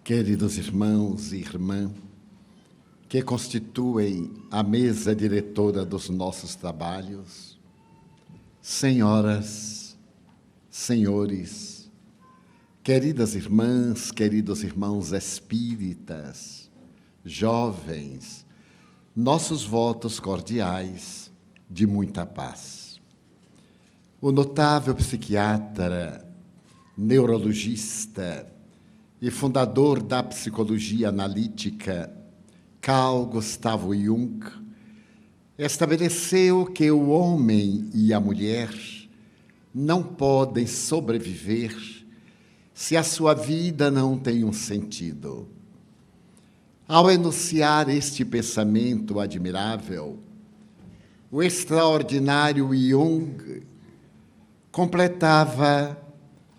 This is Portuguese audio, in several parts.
Queridos irmãos e irmãs, que constituem a mesa diretora dos nossos trabalhos, senhoras, senhores, queridas irmãs, queridos irmãos espíritas, jovens, nossos votos cordiais de muita paz. O notável psiquiatra, neurologista e fundador da psicologia analítica, Carl Gustav Jung, estabeleceu que o homem e a mulher não podem sobreviver se a sua vida não tem um sentido. Ao enunciar este pensamento admirável, o extraordinário Jung completava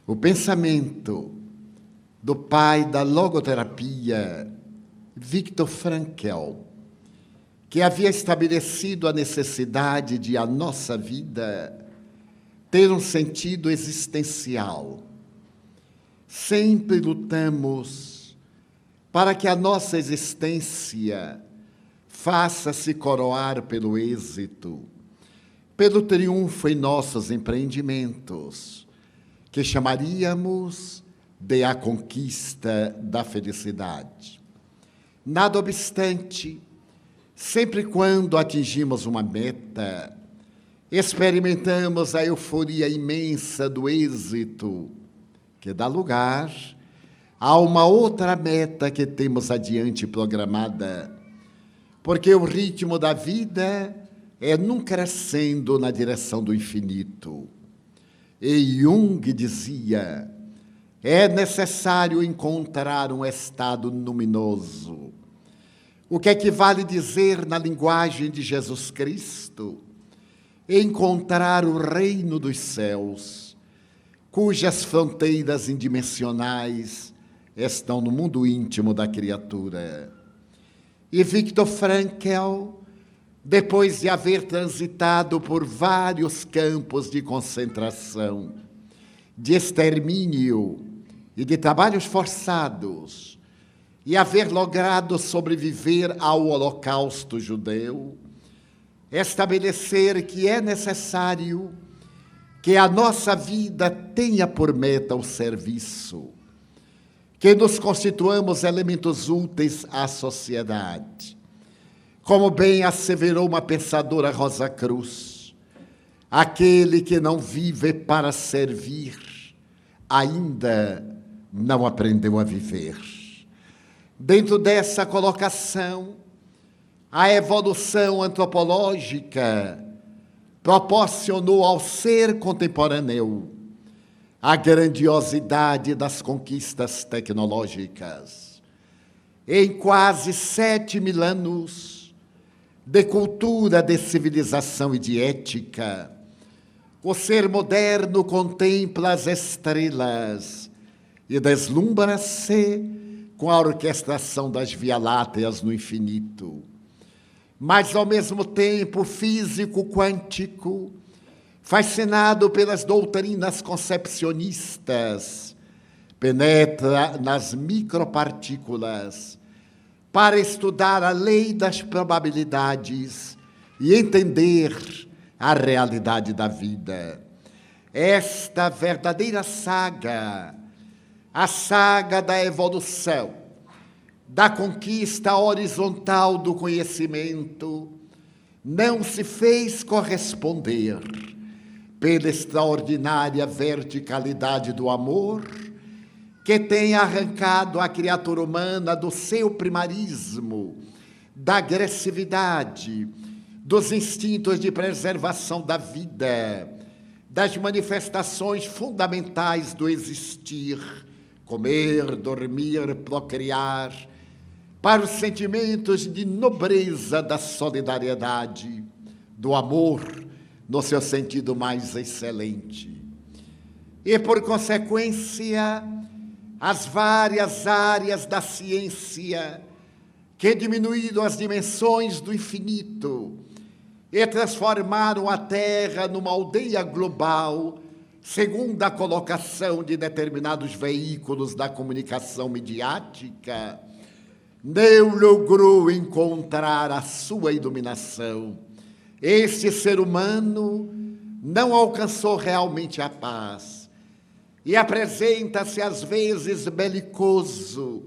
o pensamento do pai da logoterapia, Viktor Frankl, que havia estabelecido a necessidade de a nossa vida ter um sentido existencial. Sempre lutamos para que a nossa existência faça-se coroar pelo êxito, pelo triunfo em nossos empreendimentos, que chamaríamos de a conquista da felicidade. Nada obstante, sempre quando atingimos uma meta, experimentamos a euforia imensa do êxito, que dá lugar a uma outra meta que temos adiante programada, porque o ritmo da vida é num crescendo na direção do infinito. E Jung dizia: é necessário encontrar um estado luminoso, o que equivale dizer, na linguagem de Jesus Cristo, encontrar o reino dos céus, cujas fronteiras indimensionais estão no mundo íntimo da criatura. E Viktor Frankl, depois de haver transitado por vários campos de concentração, de extermínio e de trabalhos forçados, e haver logrado sobreviver ao Holocausto judeu, estabelecer que é necessário que a nossa vida tenha por meta o serviço, que nos constituamos elementos úteis à sociedade. Como bem asseverou uma pensadora Rosa Cruz, aquele que não vive para servir, ainda não aprendeu a viver. Dentro dessa colocação, a evolução antropológica proporcionou ao ser contemporâneo a grandiosidade das conquistas tecnológicas. Em quase 7.000 anos de cultura, de civilização e de ética, o ser moderno contempla as estrelas e deslumbra-se com a orquestração das Via-Lácteas no infinito. Mas, ao mesmo tempo, o físico quântico, fascinado pelas doutrinas concepcionistas, penetra nas micropartículas para estudar a lei das probabilidades e entender a realidade da vida. Esta verdadeira saga, a saga da evolução, da conquista horizontal do conhecimento, não se fez corresponder pela extraordinária verticalidade do amor, que tem arrancado a criatura humana do seu primarismo, da agressividade, dos instintos de preservação da vida, das manifestações fundamentais do existir, comer, dormir, procriar, para os sentimentos de nobreza da solidariedade, do amor, no seu sentido mais excelente. E, por consequência, as várias áreas da ciência que diminuíram as dimensões do infinito e transformaram a Terra numa aldeia global segundo a colocação de determinados veículos da comunicação midiática, não logrou encontrar a sua iluminação. Este ser humano não alcançou realmente a paz e apresenta-se às vezes belicoso,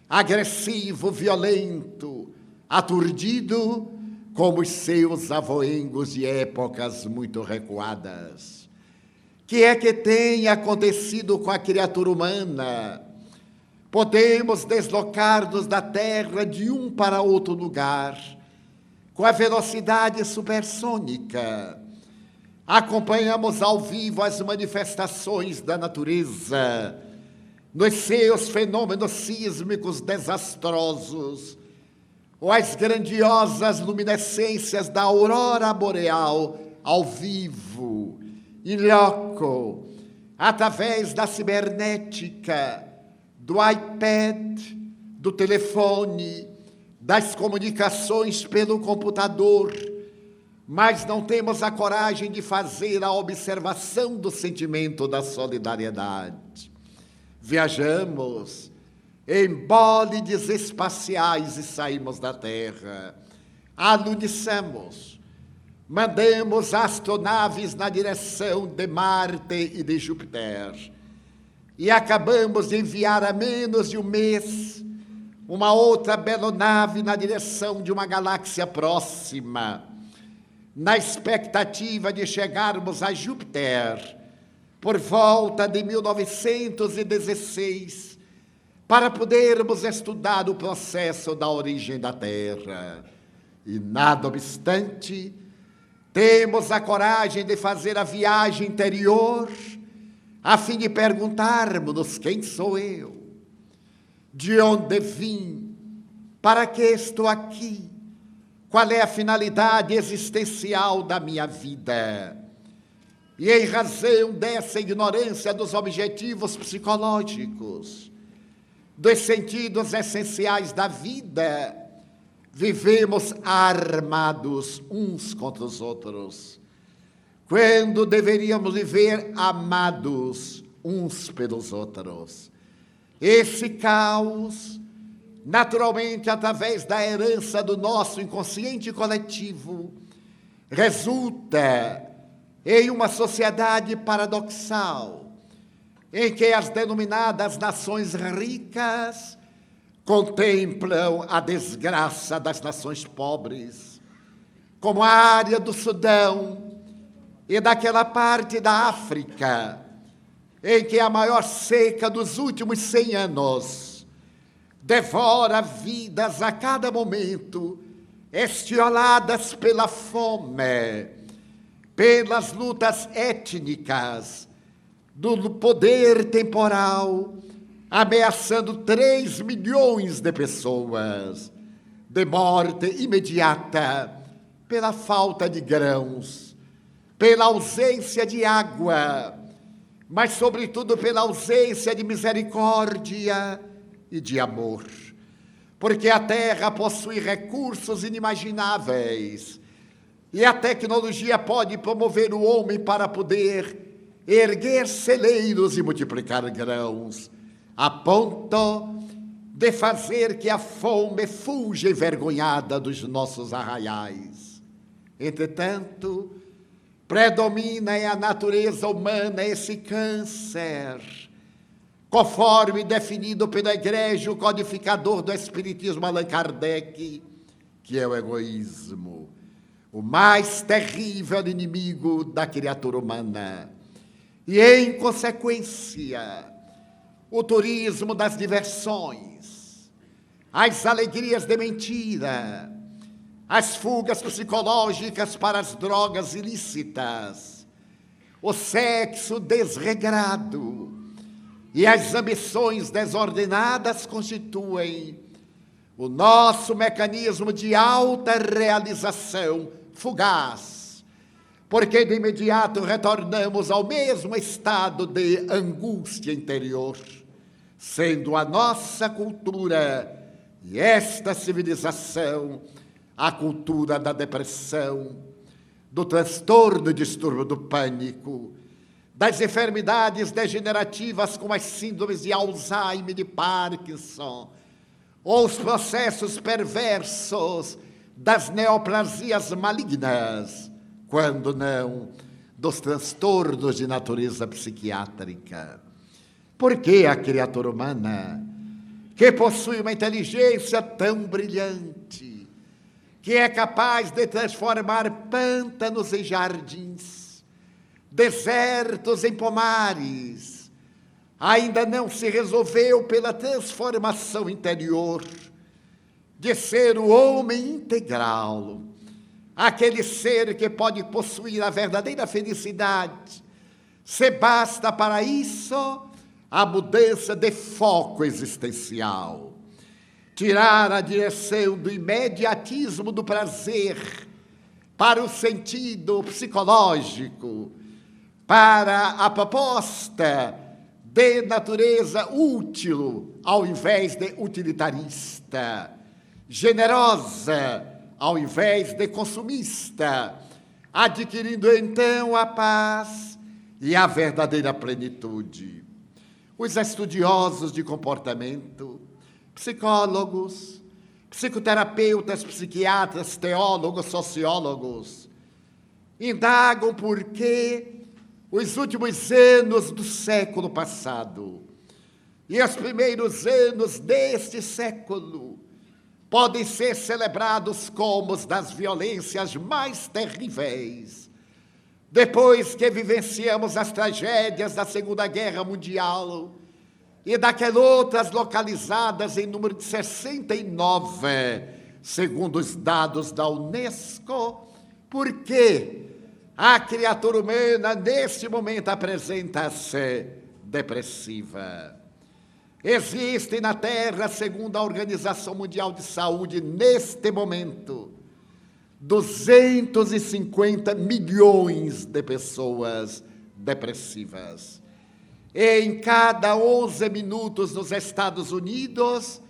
agressivo, violento, aturdido, como os seus avoengos de épocas muito recuadas. Que é que tem acontecido com a criatura humana? Podemos deslocar-nos da Terra de um para outro lugar, com a velocidade supersônica. Acompanhamos ao vivo as manifestações da natureza, nos seus fenômenos sísmicos desastrosos, ou as grandiosas luminescências da aurora boreal ao vivo, in loco, através da cibernética, do iPad, do telefone, das comunicações pelo computador, mas não temos a coragem de fazer a observação do sentimento da solidariedade. Viajamos em bólides espaciais e saímos da Terra. Aluniçamos, mandamos astronaves na direção de Marte e de Júpiter. E acabamos de enviar há menos de um mês uma outra bela nave na direção de uma galáxia próxima, na expectativa de chegarmos a Júpiter por volta de 1916, para podermos estudar o processo da origem da Terra. E, nada obstante, temos a coragem de fazer a viagem interior, a fim de perguntarmos-nos: quem sou eu? De onde vim? Para que estou aqui? Qual é a finalidade existencial da minha vida? E em razão dessa ignorância dos objetivos psicológicos, dos sentidos essenciais da vida, vivemos armados uns contra os outros, quando deveríamos viver amados uns pelos outros. Esse caos, naturalmente através da herança do nosso inconsciente coletivo, resulta em uma sociedade paradoxal, em que as denominadas nações ricas contemplam a desgraça das nações pobres, como a área do Sudão e daquela parte da África, em que a maior seca dos últimos 100 anos devora vidas a cada momento, estioladas pela fome, pelas lutas étnicas, do poder temporal, ameaçando 3 milhões de pessoas, de morte imediata, pela falta de grãos, pela ausência de água, mas, sobretudo, pela ausência de misericórdia e de amor. Porque a Terra possui recursos inimagináveis e a tecnologia pode promover o homem para poder erguer celeiros e multiplicar grãos, a ponto de fazer que a fome fuja envergonhada dos nossos arraiais. Entretanto, predomina em a natureza humana esse câncer, conforme definido pelo egrégio codificador do Espiritismo Allan Kardec, que é o egoísmo, o mais terrível inimigo da criatura humana. E, em consequência, o turismo das diversões, as alegrias de mentira, as fugas psicológicas para as drogas ilícitas, o sexo desregrado e as ambições desordenadas constituem o nosso mecanismo de alta realização fugaz, porque de imediato retornamos ao mesmo estado de angústia interior, sendo a nossa cultura e esta civilização a cultura da depressão, do transtorno e distúrbio do pânico, das enfermidades degenerativas como as síndromes de Alzheimer, de Parkinson, ou os processos perversos das neoplasias malignas, quando não dos transtornos de natureza psiquiátrica. Porque a criatura humana, que possui uma inteligência tão brilhante, que é capaz de transformar pântanos em jardins, desertos em pomares, ainda não se resolveu pela transformação interior de ser o homem integral, aquele ser que pode possuir a verdadeira felicidade, se basta para isso a mudança de foco existencial, tirar a direção do imediatismo do prazer para o sentido psicológico, para a proposta de natureza útil, ao invés de utilitarista, generosa, ao invés de consumista, adquirindo então a paz e a verdadeira plenitude. Os estudiosos de comportamento, psicólogos, psicoterapeutas, psiquiatras, teólogos, sociólogos, indagam por que os últimos anos do século passado e os primeiros anos deste século podem ser celebrados como os das violências mais terríveis, depois que vivenciamos as tragédias da Segunda Guerra Mundial e daquelas outras localizadas em número de 69, segundo os dados da Unesco, porque a criatura humana, neste momento, apresenta-se depressiva. Existem na Terra, segundo a Organização Mundial de Saúde, neste momento, 250 milhões de pessoas depressivas. E em cada 11 minutos nos Estados Unidos,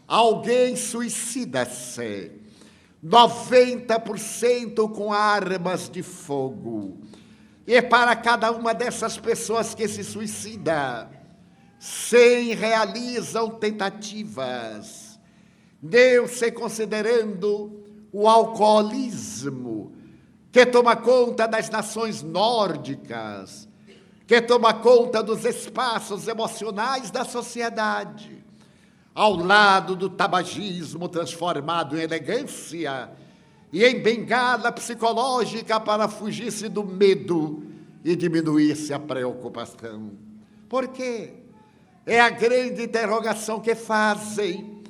alguém suicida-se. 90% com armas de fogo. E para cada uma dessas pessoas que se suicida, 100 realizam tentativas, não se considerando o alcoolismo, que toma conta das nações nórdicas, que toma conta dos espaços emocionais da sociedade, ao lado do tabagismo transformado em elegância e em bengala psicológica para fugir-se do medo e diminuir-se a preocupação. Por quê? É a grande interrogação que fazem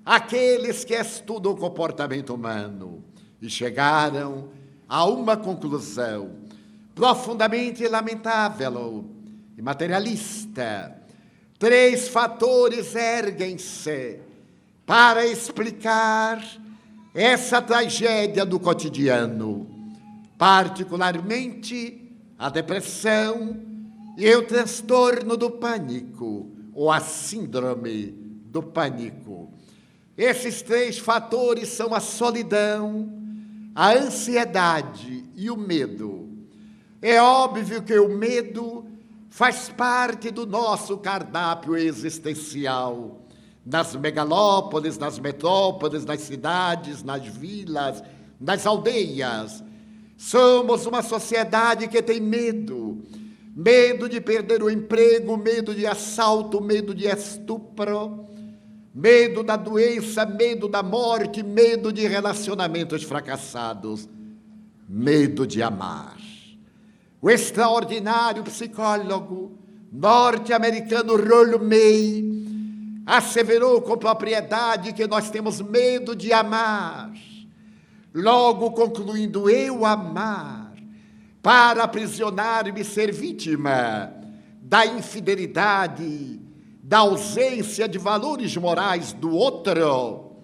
aqueles que estudam o comportamento humano e chegaram a uma conclusão profundamente lamentável e materialista. 3 fatores erguem-se para explicar essa tragédia do cotidiano, particularmente a depressão e o transtorno do pânico, ou a síndrome do pânico. Esses 3 fatores são a solidão, a ansiedade e o medo. É óbvio que o medo faz parte do nosso cardápio existencial, nas megalópolis, nas metrópoles, nas cidades, nas vilas, nas aldeias. Somos uma sociedade que tem medo. Medo de perder o emprego, medo de assalto, medo de estupro, medo da doença, medo da morte, medo de relacionamentos fracassados, medo de amar. O extraordinário psicólogo norte-americano Rollo May asseverou com propriedade que nós temos medo de amar. Logo concluindo, eu amar para aprisionar-me e ser vítima da infidelidade, da ausência de valores morais do outro,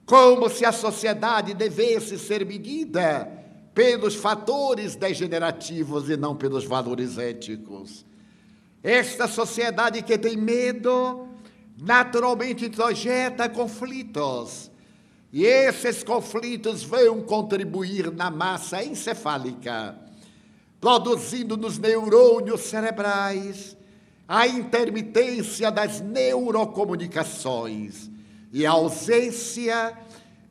como se a sociedade devesse ser medida pelos fatores degenerativos e não pelos valores éticos. Esta sociedade que tem medo, naturalmente introjeta conflitos, e esses conflitos vão contribuir na massa encefálica produzindo nos neurônios cerebrais a intermitência das neurocomunicações e a ausência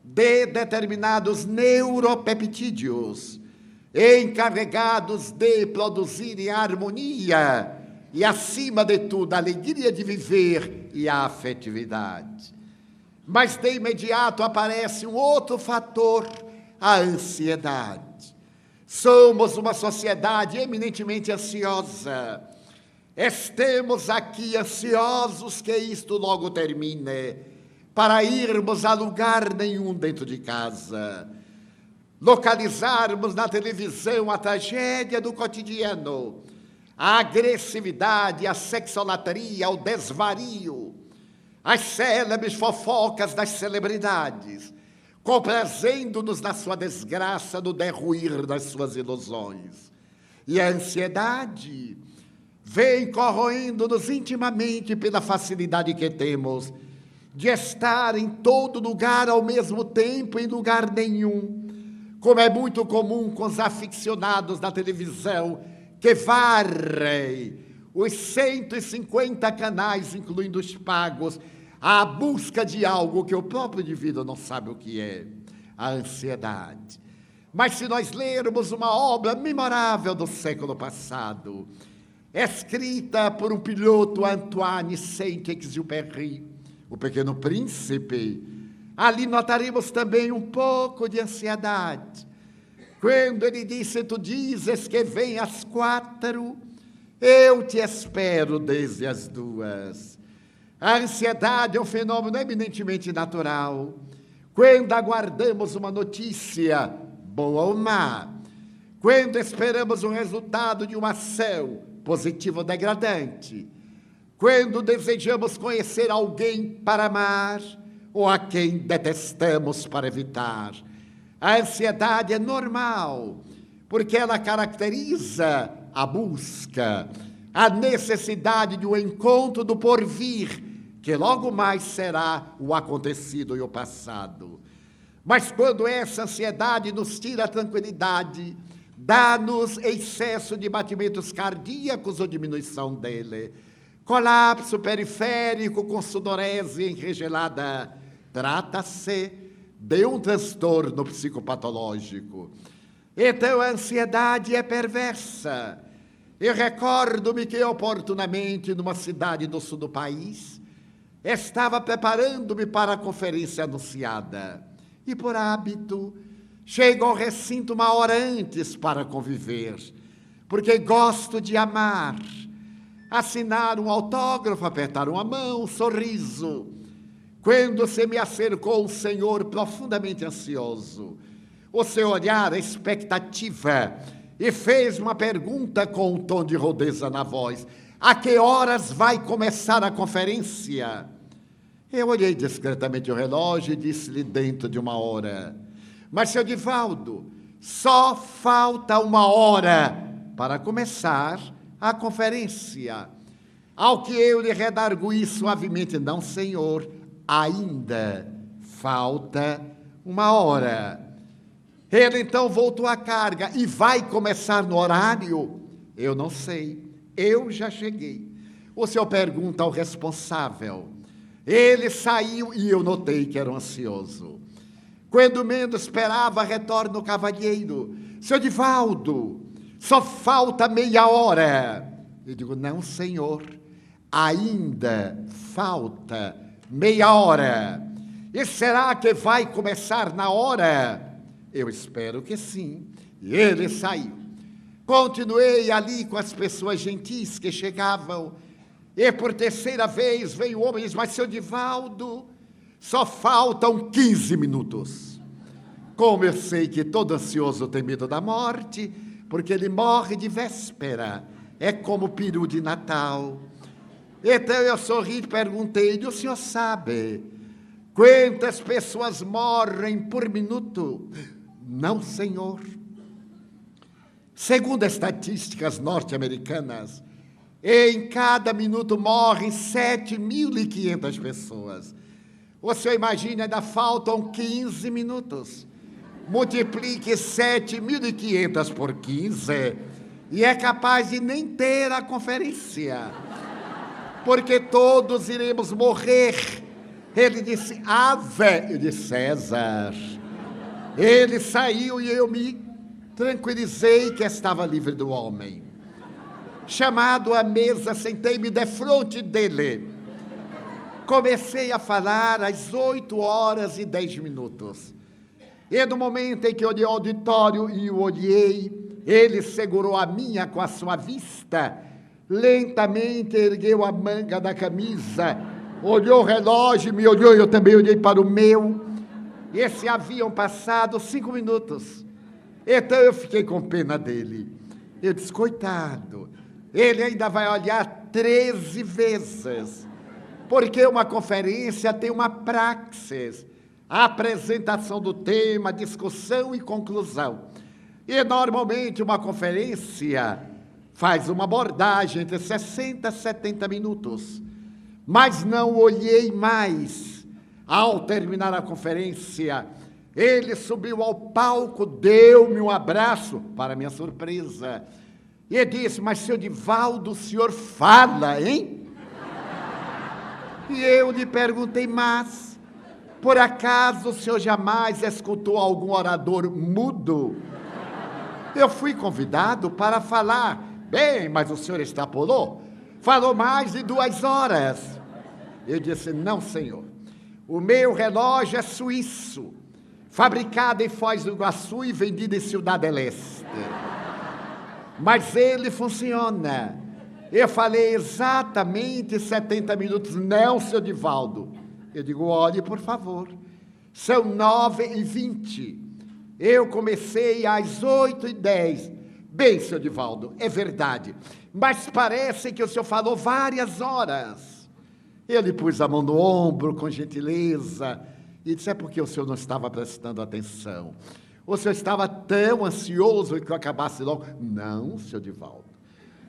de determinados neuropeptídeos encarregados de produzirem harmonia e, acima de tudo, a alegria de viver e a afetividade. Mas, de imediato, aparece um outro fator, a ansiedade. Somos uma sociedade eminentemente ansiosa. Estemos aqui ansiosos que isto logo termine, para irmos a lugar nenhum dentro de casa. Localizarmos na televisão a tragédia do cotidiano, a agressividade, a sexolatria, o desvario, as célebres fofocas das celebridades, comprazendo-nos na sua desgraça, no derruir das suas ilusões. E a ansiedade vem corroendo-nos intimamente pela facilidade que temos de estar em todo lugar ao mesmo tempo, em lugar nenhum, como é muito comum com os aficionados da televisão, que varrem os 150 canais, incluindo os pagos, à busca de algo que o próprio indivíduo não sabe o que é, a ansiedade. Mas se nós lermos uma obra memorável do século passado, escrita por um piloto, Antoine Saint-Exupéry, O Pequeno Príncipe, ali notaremos também um pouco de ansiedade. Quando ele disse: tu dizes que vem às 4, eu te espero desde as 2. A ansiedade é um fenômeno eminentemente natural. Quando aguardamos uma notícia, boa ou má, quando esperamos o resultado de uma ação, positivo ou degradante, quando desejamos conhecer alguém para amar ou a quem detestamos para evitar. A ansiedade é normal, porque ela caracteriza a busca, a necessidade de um encontro do porvir, que logo mais será o acontecido e o passado. Mas quando essa ansiedade nos tira a tranquilidade, dá-nos excesso de batimentos cardíacos ou diminuição dele, colapso periférico com sudorese enregelada, trata-se de um transtorno psicopatológico. Então a ansiedade é perversa. Eu recordo-me que oportunamente, numa cidade do sul do país, estava preparando-me para a conferência anunciada. E por hábito, chego ao recinto uma hora antes para conviver, porque gosto de amar, assinar um autógrafo, apertar uma mão, um sorriso. Quando se me acercou um senhor profundamente ansioso, o seu olhar, a expectativa, e fez uma pergunta com um tom de rudeza na voz: a que horas vai começar a conferência? Eu olhei discretamente o relógio e disse-lhe: dentro de 1 hora. Mas, seu Divaldo, só falta 1 hora para começar a conferência. Ao que eu lhe redargui suavemente: não, senhor, ainda falta 1 hora. Ele então voltou à carga: e vai começar no horário? Eu não sei, eu já cheguei. O senhor pergunta ao responsável. Ele saiu e eu notei que era um ansioso. Quando menos esperava, retorna o cavalheiro: seu Divaldo, só falta meia hora. Eu digo: não, senhor, ainda falta meia hora. E será que vai começar na hora? Eu espero que sim. E ele saiu. Continuei ali com as pessoas gentis que chegavam. E por terceira vez veio o homem e disse: mas, seu Divaldo, só faltam 15 minutos. Como eu sei que todo ansioso tem medo da morte, porque ele morre de véspera. É como o peru de Natal. Então eu sorri e perguntei-lhe: o senhor sabe quantas pessoas morrem por minuto? Não, senhor. Segundo estatísticas norte-americanas, em cada minuto morrem 7.500 pessoas. O senhor imagina, ainda faltam 15 minutos. Multiplique 7.500 por 15, e é capaz de nem ter a conferência, porque todos iremos morrer. Ele disse, Ave, eu disse, César. Ele saiu e eu me tranquilizei que estava livre do homem. Chamado à mesa, sentei-me defronte dele. Comecei a falar às 8h10. E no momento em que olhei o auditório e o olhei, ele segurou a minha com a sua vista, lentamente ergueu a manga da camisa, olhou o relógio, me olhou, eu também olhei para o meu, e se haviam passado 5 minutos. Então eu fiquei com pena dele. Eu disse, coitado, ele ainda vai olhar 13 vezes, porque uma conferência tem uma praxis, a apresentação do tema, discussão e conclusão. E normalmente uma conferência faz uma abordagem entre 60 a 70 minutos. Mas não olhei mais. Ao terminar a conferência, ele subiu ao palco, deu-me um abraço, para minha surpresa, e disse, mas, seu Divaldo, o senhor fala, hein? E eu lhe perguntei, mas, por acaso o senhor jamais escutou algum orador mudo? Eu fui convidado para falar. Bem, mas o senhor extrapolou. Falou mais de 2 horas. Eu disse, não, senhor. O meu relógio é suíço, fabricado em Foz do Iguaçu e vendido em Cidade Este. Mas ele funciona. Eu falei exatamente 70 minutos. Não, seu Divaldo. Eu digo, olhe, por favor. São 9h20. Eu comecei às 8h10. Bem, seu Divaldo, é verdade. Mas parece que o senhor falou várias horas. Ele pôs a mão no ombro com gentileza e disse, é porque o senhor não estava prestando atenção. O senhor estava tão ansioso que eu acabasse logo. Não, seu Divaldo.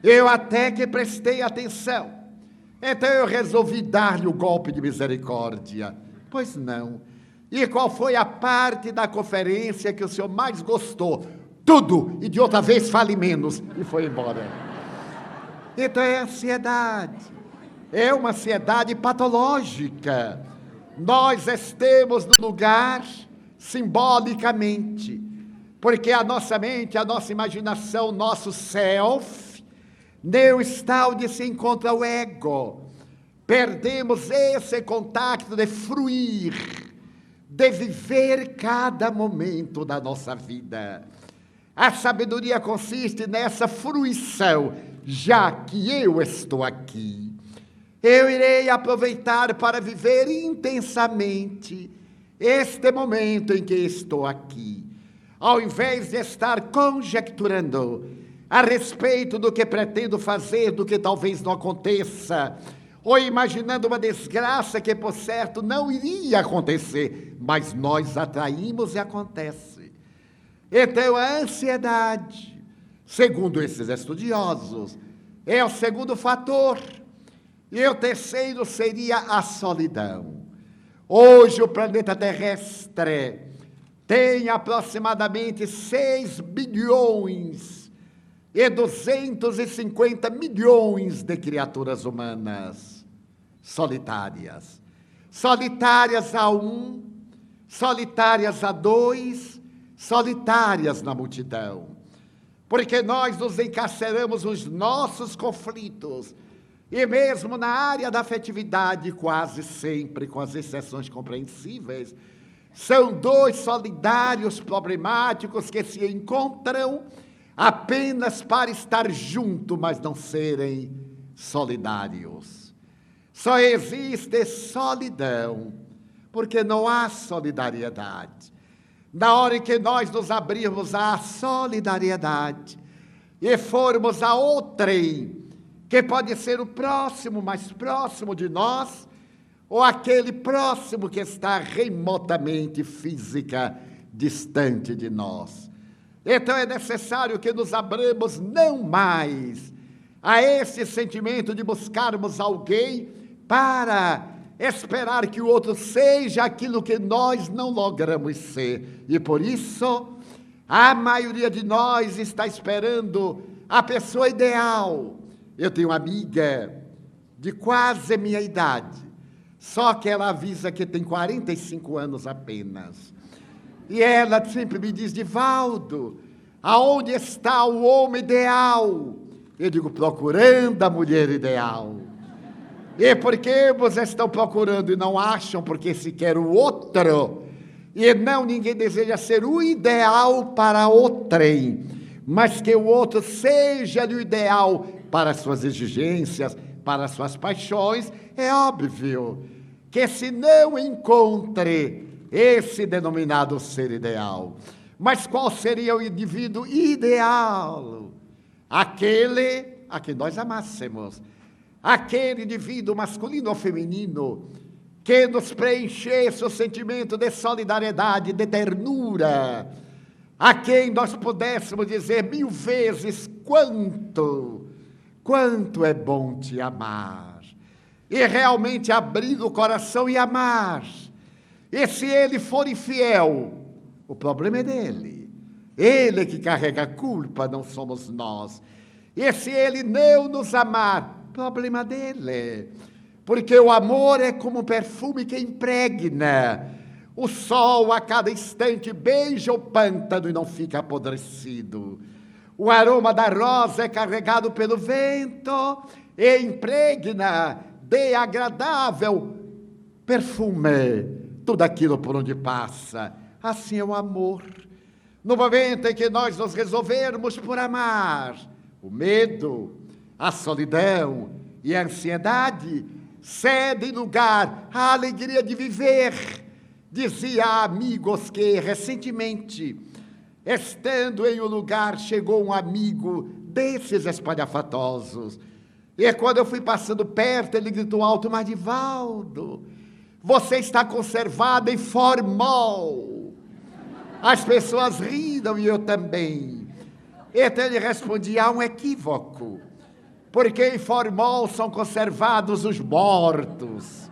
Eu até que prestei atenção. Então eu resolvi dar-lhe o golpe de misericórdia. Pois não. E qual foi a parte da conferência que o senhor mais gostou? Tudo. E de outra vez fale menos. E foi embora. Então é ansiedade. É uma ansiedade patológica. Nós estamos no lugar simbolicamente, porque a nossa mente, a nossa imaginação, o nosso self, não está onde se encontra o ego. Perdemos esse contato de fruir, de viver cada momento da nossa vida. A sabedoria consiste nessa fruição, já que eu estou aqui. Eu irei aproveitar para viver intensamente este momento em que estou aqui, ao invés de estar conjecturando a respeito do que pretendo fazer, do que talvez não aconteça, ou imaginando uma desgraça que, por certo, não iria acontecer, mas nós atraímos e acontece. Então, a ansiedade, segundo esses estudiosos, é o segundo fator. E o terceiro seria a solidão. Hoje o planeta terrestre tem aproximadamente 6 bilhões e 250 milhões de criaturas humanas solitárias. Solitárias a um, solitárias a dois, solitárias na multidão. Porque nós nos encarceramos nos nossos conflitos. E mesmo na área da afetividade, quase sempre, com as exceções compreensíveis, são 2 solidários problemáticos que se encontram apenas para estar junto, mas não serem solidários. Só existe solidão, porque não há solidariedade. Na hora em que nós nos abrirmos à solidariedade e formos a outrem, que pode ser o próximo, mais próximo de nós, ou aquele próximo que está remotamente, física, distante de nós. Então é necessário que nos abramos não mais a esse sentimento de buscarmos alguém para esperar que o outro seja aquilo que nós não logramos ser. E por isso, a maioria de nós está esperando a pessoa ideal. Eu tenho uma amiga de quase minha idade, só que ela avisa que tem 45 anos apenas. E ela sempre me diz: Divaldo, aonde está o homem ideal? Eu digo: procurando a mulher ideal. E por que vocês estão procurando e não acham? Porque se quer o outro, e não ninguém deseja ser o ideal para outrem, mas que o outro seja o ideal para suas exigências, para suas paixões. É óbvio que se não encontre esse denominado ser ideal. Mas qual seria o indivíduo ideal? Aquele a que nós amássemos. Aquele indivíduo masculino ou feminino que nos preenchesse o sentimento de solidariedade, de ternura, a quem nós pudéssemos dizer 1000 vezes quanto é bom te amar, e realmente abrir o coração e amar. E se ele for infiel, o problema é dele, ele que carrega a culpa, não somos nós. E se ele não nos amar, problema dele, porque o amor é como um perfume que impregna. O sol a cada instante beija o pântano e não fica apodrecido. O aroma da rosa é carregado pelo vento e impregna de agradável perfume tudo aquilo por onde passa. Assim é o amor. No momento em que nós nos resolvermos por amar, o medo, a solidão e a ansiedade cedem lugar à alegria de viver. Dizia a amigos que recentemente, estando em um lugar, chegou um amigo desses espalhafatosos. E quando eu fui passando perto, ele gritou alto: mas Divaldo, você está conservado em formol. As pessoas riram e eu também. Então ele respondia: há um equívoco, porque em formol são conservados os mortos.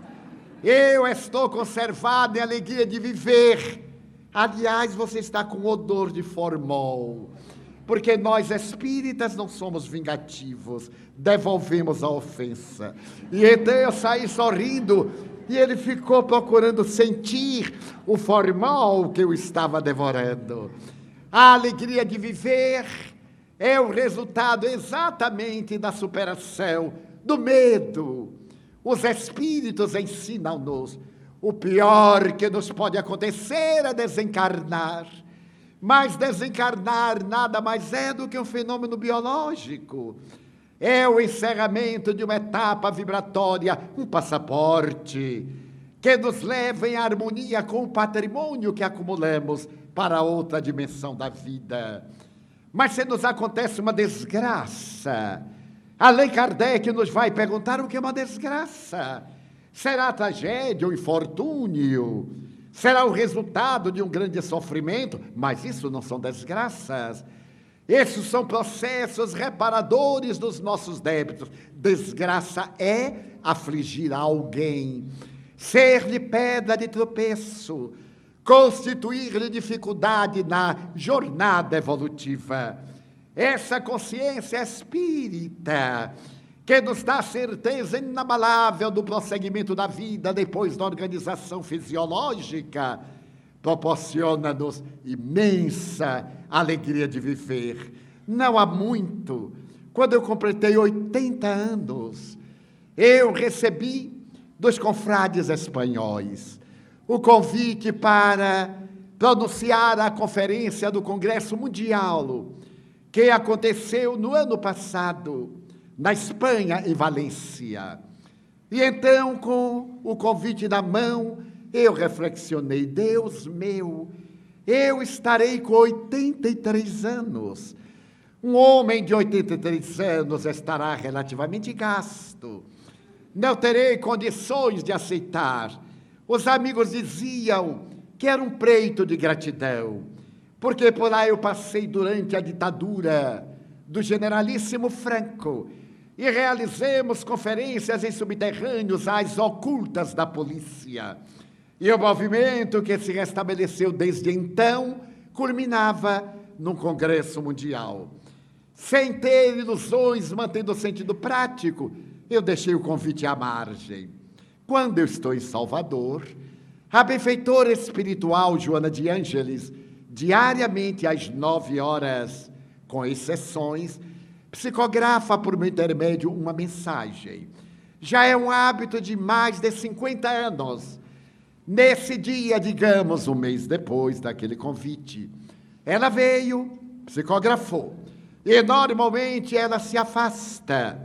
Eu estou conservado em alegria de viver. Aliás, você está com odor de formol, porque nós espíritas não somos vingativos, devolvemos a ofensa. E então eu saí sorrindo, e ele ficou procurando sentir o formol que eu estava devorando. A alegria de viver é o resultado exatamente da superação do medo. Os espíritos ensinam-nos: o pior que nos pode acontecer é desencarnar. Mas desencarnar nada mais é do que um fenômeno biológico. É o encerramento de uma etapa vibratória, um passaporte, que nos leva em harmonia com o patrimônio que acumulamos para outra dimensão da vida. Mas se nos acontece uma desgraça, Allan Kardec nos vai perguntar o que é uma desgraça. Será tragédia ou infortúnio? Será o resultado de um grande sofrimento? Mas isso não são desgraças. Esses são processos reparadores dos nossos débitos. Desgraça é afligir alguém, ser-lhe pedra de tropeço, constituir-lhe dificuldade na jornada evolutiva. Essa consciência espírita, que nos dá certeza inabalável do prosseguimento da vida depois da organização fisiológica, proporciona-nos imensa alegria de viver. Não há muito, quando eu completei 80 anos, eu recebi dos confrades espanhóis o convite para pronunciar a conferência do Congresso Mundial, que aconteceu no ano passado, na Espanha, em Valência. E então, com o convite na mão, eu reflexionei: Deus meu, eu estarei com 83 anos. Um homem de 83 anos estará relativamente gasto. Não terei condições de aceitar. Os amigos diziam que era um preito de gratidão, porque por lá eu passei durante a ditadura do generalíssimo Franco e realizemos conferências em subterrâneos às ocultas da polícia. E o movimento que se restabeleceu desde então culminava num congresso mundial. Sem ter ilusões, mantendo o sentido prático, eu deixei o convite à margem. Quando eu estou em Salvador, a benfeitora espiritual Joana de Ângeles, diariamente às 9 horas, com exceções, psicografa por meu intermédio uma mensagem. Já é um hábito de mais de 50 anos. Nesse dia, digamos, um mês depois daquele convite, ela veio, psicografou. E normalmente ela se afasta,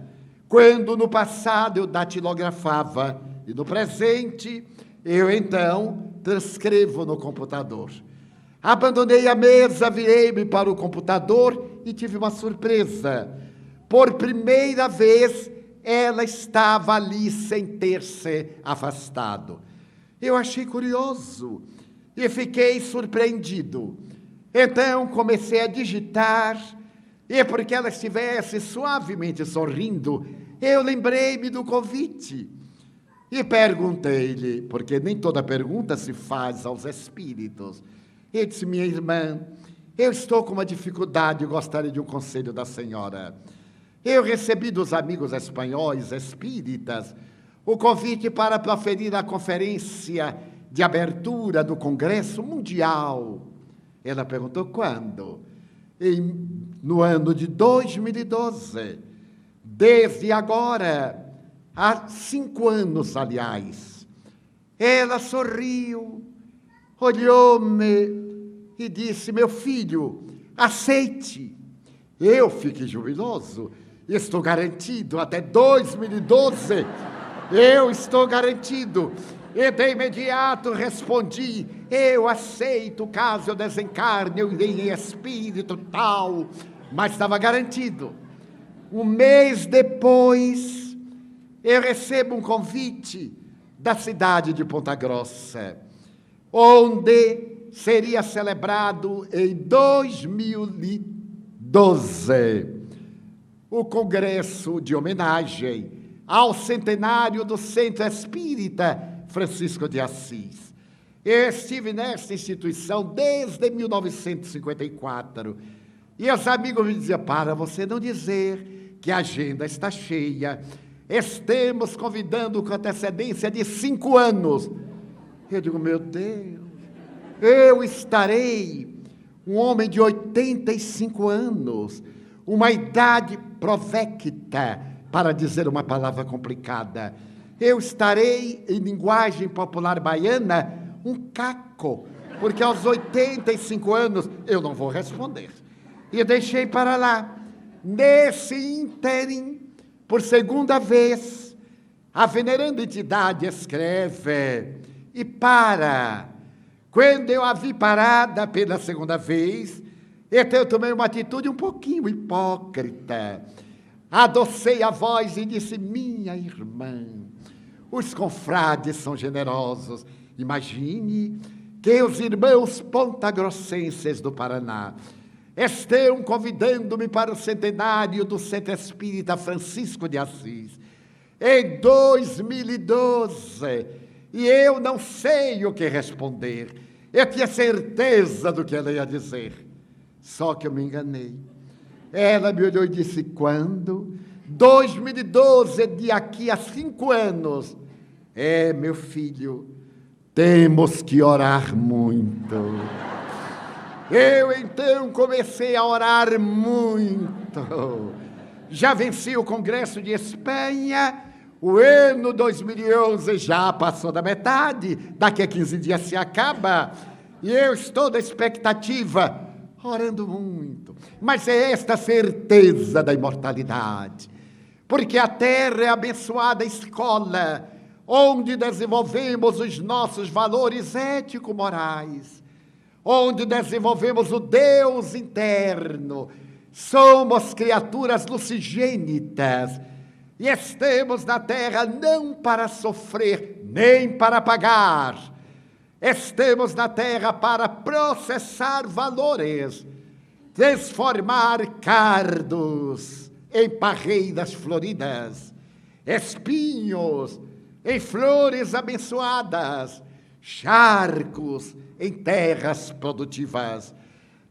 quando no passado eu datilografava e no presente eu então transcrevo no computador. Abandonei a mesa, virei-me para o computador e tive uma surpresa. Por primeira vez, ela estava ali sem ter se afastado. Eu achei curioso e fiquei surpreendido. Então comecei a digitar, e porque ela estivesse suavemente sorrindo, eu lembrei-me do convite. E perguntei-lhe, porque nem toda pergunta se faz aos espíritos. Ele disse: minha irmã, eu estou com uma dificuldade e gostaria de um conselho da senhora. Eu recebi dos amigos espanhóis espíritas o convite para proferir a conferência de abertura do Congresso Mundial. Ela perguntou quando? No ano de 2012. Desde agora, há 5 anos, aliás. Ela sorriu, olhou-me e disse: meu filho, aceite. Eu fiquei jubiloso, estou garantido até 2012. Eu estou garantido. E de imediato respondi: eu aceito, caso eu desencarne, eu irei em espírito tal. Mas estava garantido. Um mês depois, eu recebo um convite da cidade de Ponta Grossa, onde seria celebrado em 2012 o congresso de homenagem ao centenário do Centro Espírita Francisco de Assis. Eu estive nesta instituição desde 1954. E os amigos me diziam: para você não dizer que a agenda está cheia, estamos convidando com antecedência de 5 anos. Eu digo: meu Deus, eu estarei, um homem de 85 anos, uma idade provecta, para dizer uma palavra complicada. Eu estarei, em linguagem popular baiana, um caco, porque aos 85 anos eu não vou responder. E deixei para lá. Nesse ínterim, por segunda vez, a veneranda entidade escreve e para. Quando eu a vi parada pela segunda vez, então eu tomei uma atitude um pouquinho hipócrita. Adocei a voz e disse: minha irmã, os confrades são generosos. Imagine que os irmãos pontagrossenses do Paraná estão convidando-me para o centenário do Centro Espírita Francisco de Assis, em 2012, e eu não sei o que responder. Eu tinha certeza do que ela ia dizer, só que eu me enganei. Ela me olhou e disse: quando? 2012, de aqui a 5 anos. Meu filho, temos que orar muito. Eu então comecei a orar muito. Já venci o Congresso de Espanha. O ano 2011 já passou da metade. Daqui a 15 dias se acaba. E eu estou na expectativa, orando muito. Mas é esta certeza da imortalidade. Porque a Terra é a abençoada escola onde desenvolvemos os nossos valores ético-morais, onde desenvolvemos o Deus interno. Somos criaturas lucigênitas e estamos na Terra não para sofrer, nem para pagar. Estamos na Terra para processar valores, transformar cardos em parreiras floridas, espinhos em flores abençoadas, charcos em terras produtivas.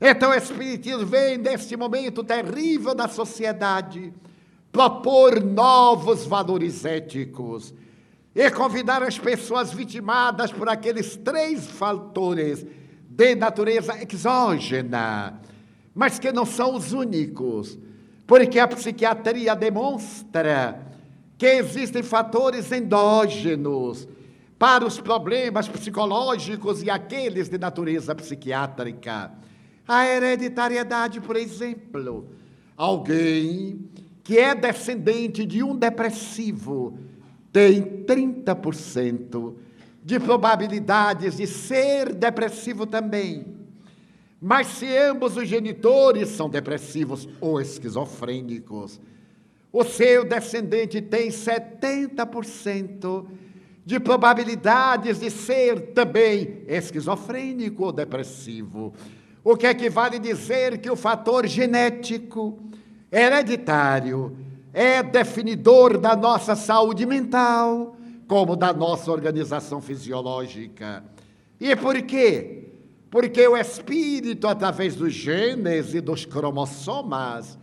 Então o Espiritismo vem, neste momento terrível da sociedade, propor novos valores éticos e convidar as pessoas vitimadas por aqueles 3 fatores de natureza exógena, mas que não são os únicos, porque a psiquiatria demonstra que existem fatores endógenos para os problemas psicológicos e aqueles de natureza psiquiátrica. A hereditariedade, por exemplo. Alguém que é descendente de um depressivo tem 30% de probabilidades de ser depressivo também. Mas se ambos os genitores são depressivos ou esquizofrênicos, o seu descendente tem 70% de probabilidades de ser também esquizofrênico ou depressivo. O que equivale a dizer que o fator genético, hereditário, é definidor da nossa saúde mental, como da nossa organização fisiológica. E por quê? Porque o espírito, através dos genes e dos cromossomas,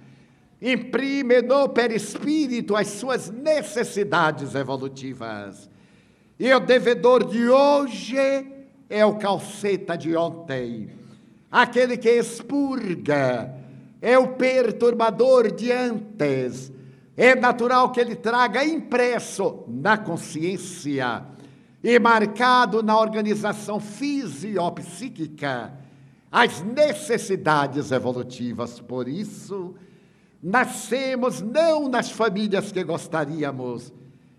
imprime no perispírito as suas necessidades evolutivas. E o devedor de hoje é o calceta de ontem. Aquele que expurga é o perturbador de antes. É natural que ele traga impresso na consciência e marcado na organização fisiopsíquica as necessidades evolutivas. Por isso, nascemos não nas famílias que gostaríamos,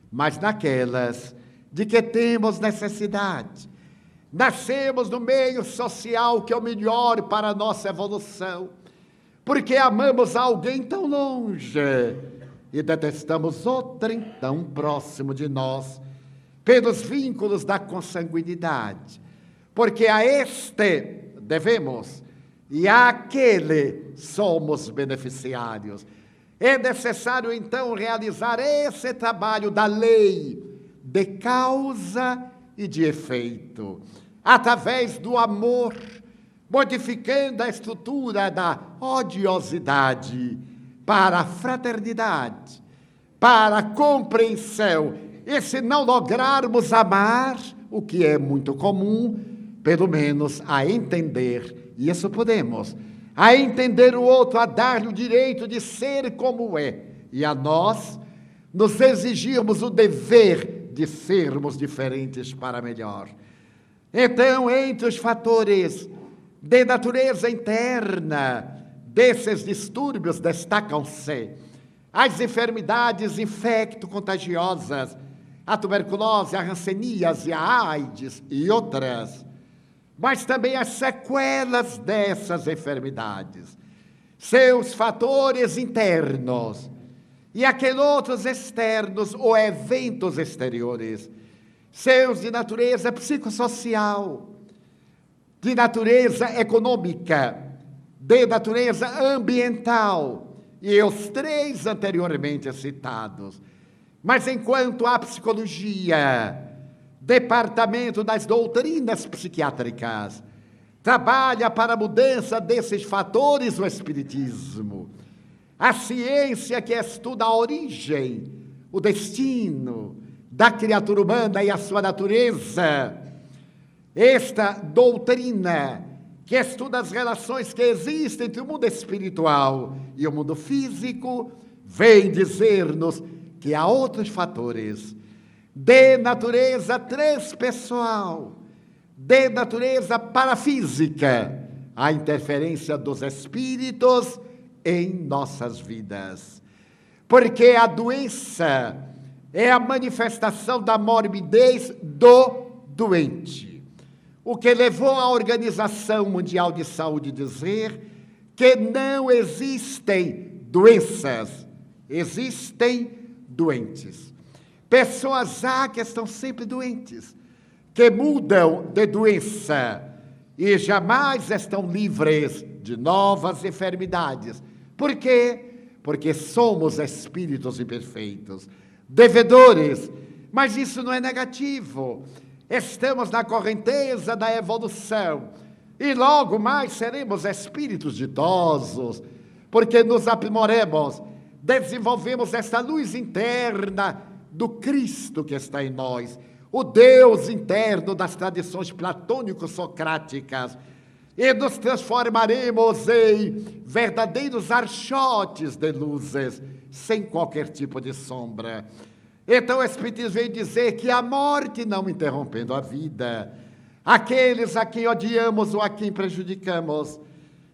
mas naquelas de que temos necessidade. Nascemos no meio social que é o melhor para a nossa evolução, porque amamos alguém tão longe e detestamos outrem tão próximo de nós, pelos vínculos da consanguinidade, porque a este devemos e àquele somos beneficiários. É necessário, então, realizar esse trabalho da lei de causa e de efeito, através do amor, modificando a estrutura da odiosidade para a fraternidade, para a compreensão. E se não lograrmos amar, o que é muito comum, pelo menos a entender, e isso podemos, a entender o outro, a dar-lhe o direito de ser como é, e a nós nos exigirmos o dever de sermos diferentes para melhor. Então, entre os fatores de natureza interna desses distúrbios, destacam-se as enfermidades infecto-contagiosas, a tuberculose, a hanseníase, a AIDS e outras, mas também as sequelas dessas enfermidades, seus fatores internos e aqueles outros externos ou eventos exteriores, seus de natureza psicossocial, de natureza econômica, de natureza ambiental, e os 3 anteriormente citados. Mas enquanto a psicologia, departamento das doutrinas psiquiátricas, trabalha para a mudança desses fatores, o espiritismo, a ciência que estuda a origem, o destino da criatura humana e a sua natureza, esta doutrina que estuda as relações que existem entre o mundo espiritual e o mundo físico, vem dizer-nos que há outros fatores de natureza transpessoal, de natureza parafísica, a interferência dos espíritos em nossas vidas. Porque a doença é a manifestação da morbidez do doente. O que levou a Organização Mundial de Saúde a dizer que não existem doenças, existem doentes. Pessoas há que estão sempre doentes, que mudam de doença e jamais estão livres de novas enfermidades. Por quê? Porque somos espíritos imperfeitos, devedores, mas isso não é negativo. Estamos na correnteza da evolução E logo mais seremos espíritos ditosos, porque nos aprimoremos, desenvolvemos esta luz interna do Cristo que está em nós, o Deus interno das tradições platônico-socráticas, e nos transformaremos em verdadeiros archotes de luzes, sem qualquer tipo de sombra. Então o Espiritismo vem dizer que a morte não interrompendo a vida, aqueles a quem odiamos ou a quem prejudicamos,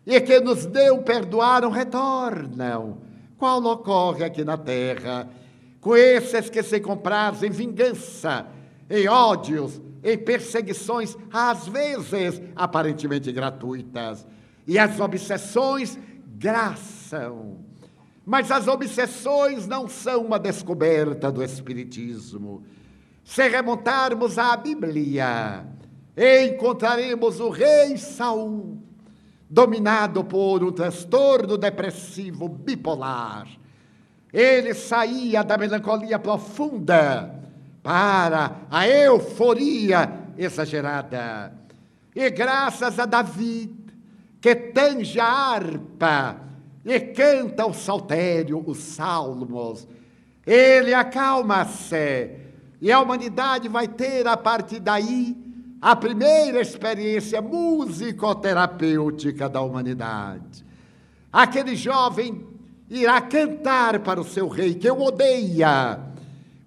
e que nos não perdoaram, retornam, qual ocorre aqui na terra, com esses que se comprazem em vingança, em ódios, em perseguições, às vezes aparentemente gratuitas. E as obsessões graçam. Mas as obsessões não são uma descoberta do Espiritismo. Se remontarmos à Bíblia, encontraremos o rei Saul, dominado por um transtorno depressivo bipolar. Ele saía da melancolia profunda para a euforia exagerada. E graças a Davi, que tange a harpa e canta o saltério, os salmos, ele acalma-se, e a humanidade vai ter, a partir daí, a primeira experiência musicoterapêutica da humanidade. Aquele jovem irá cantar para o seu rei, que o odeia,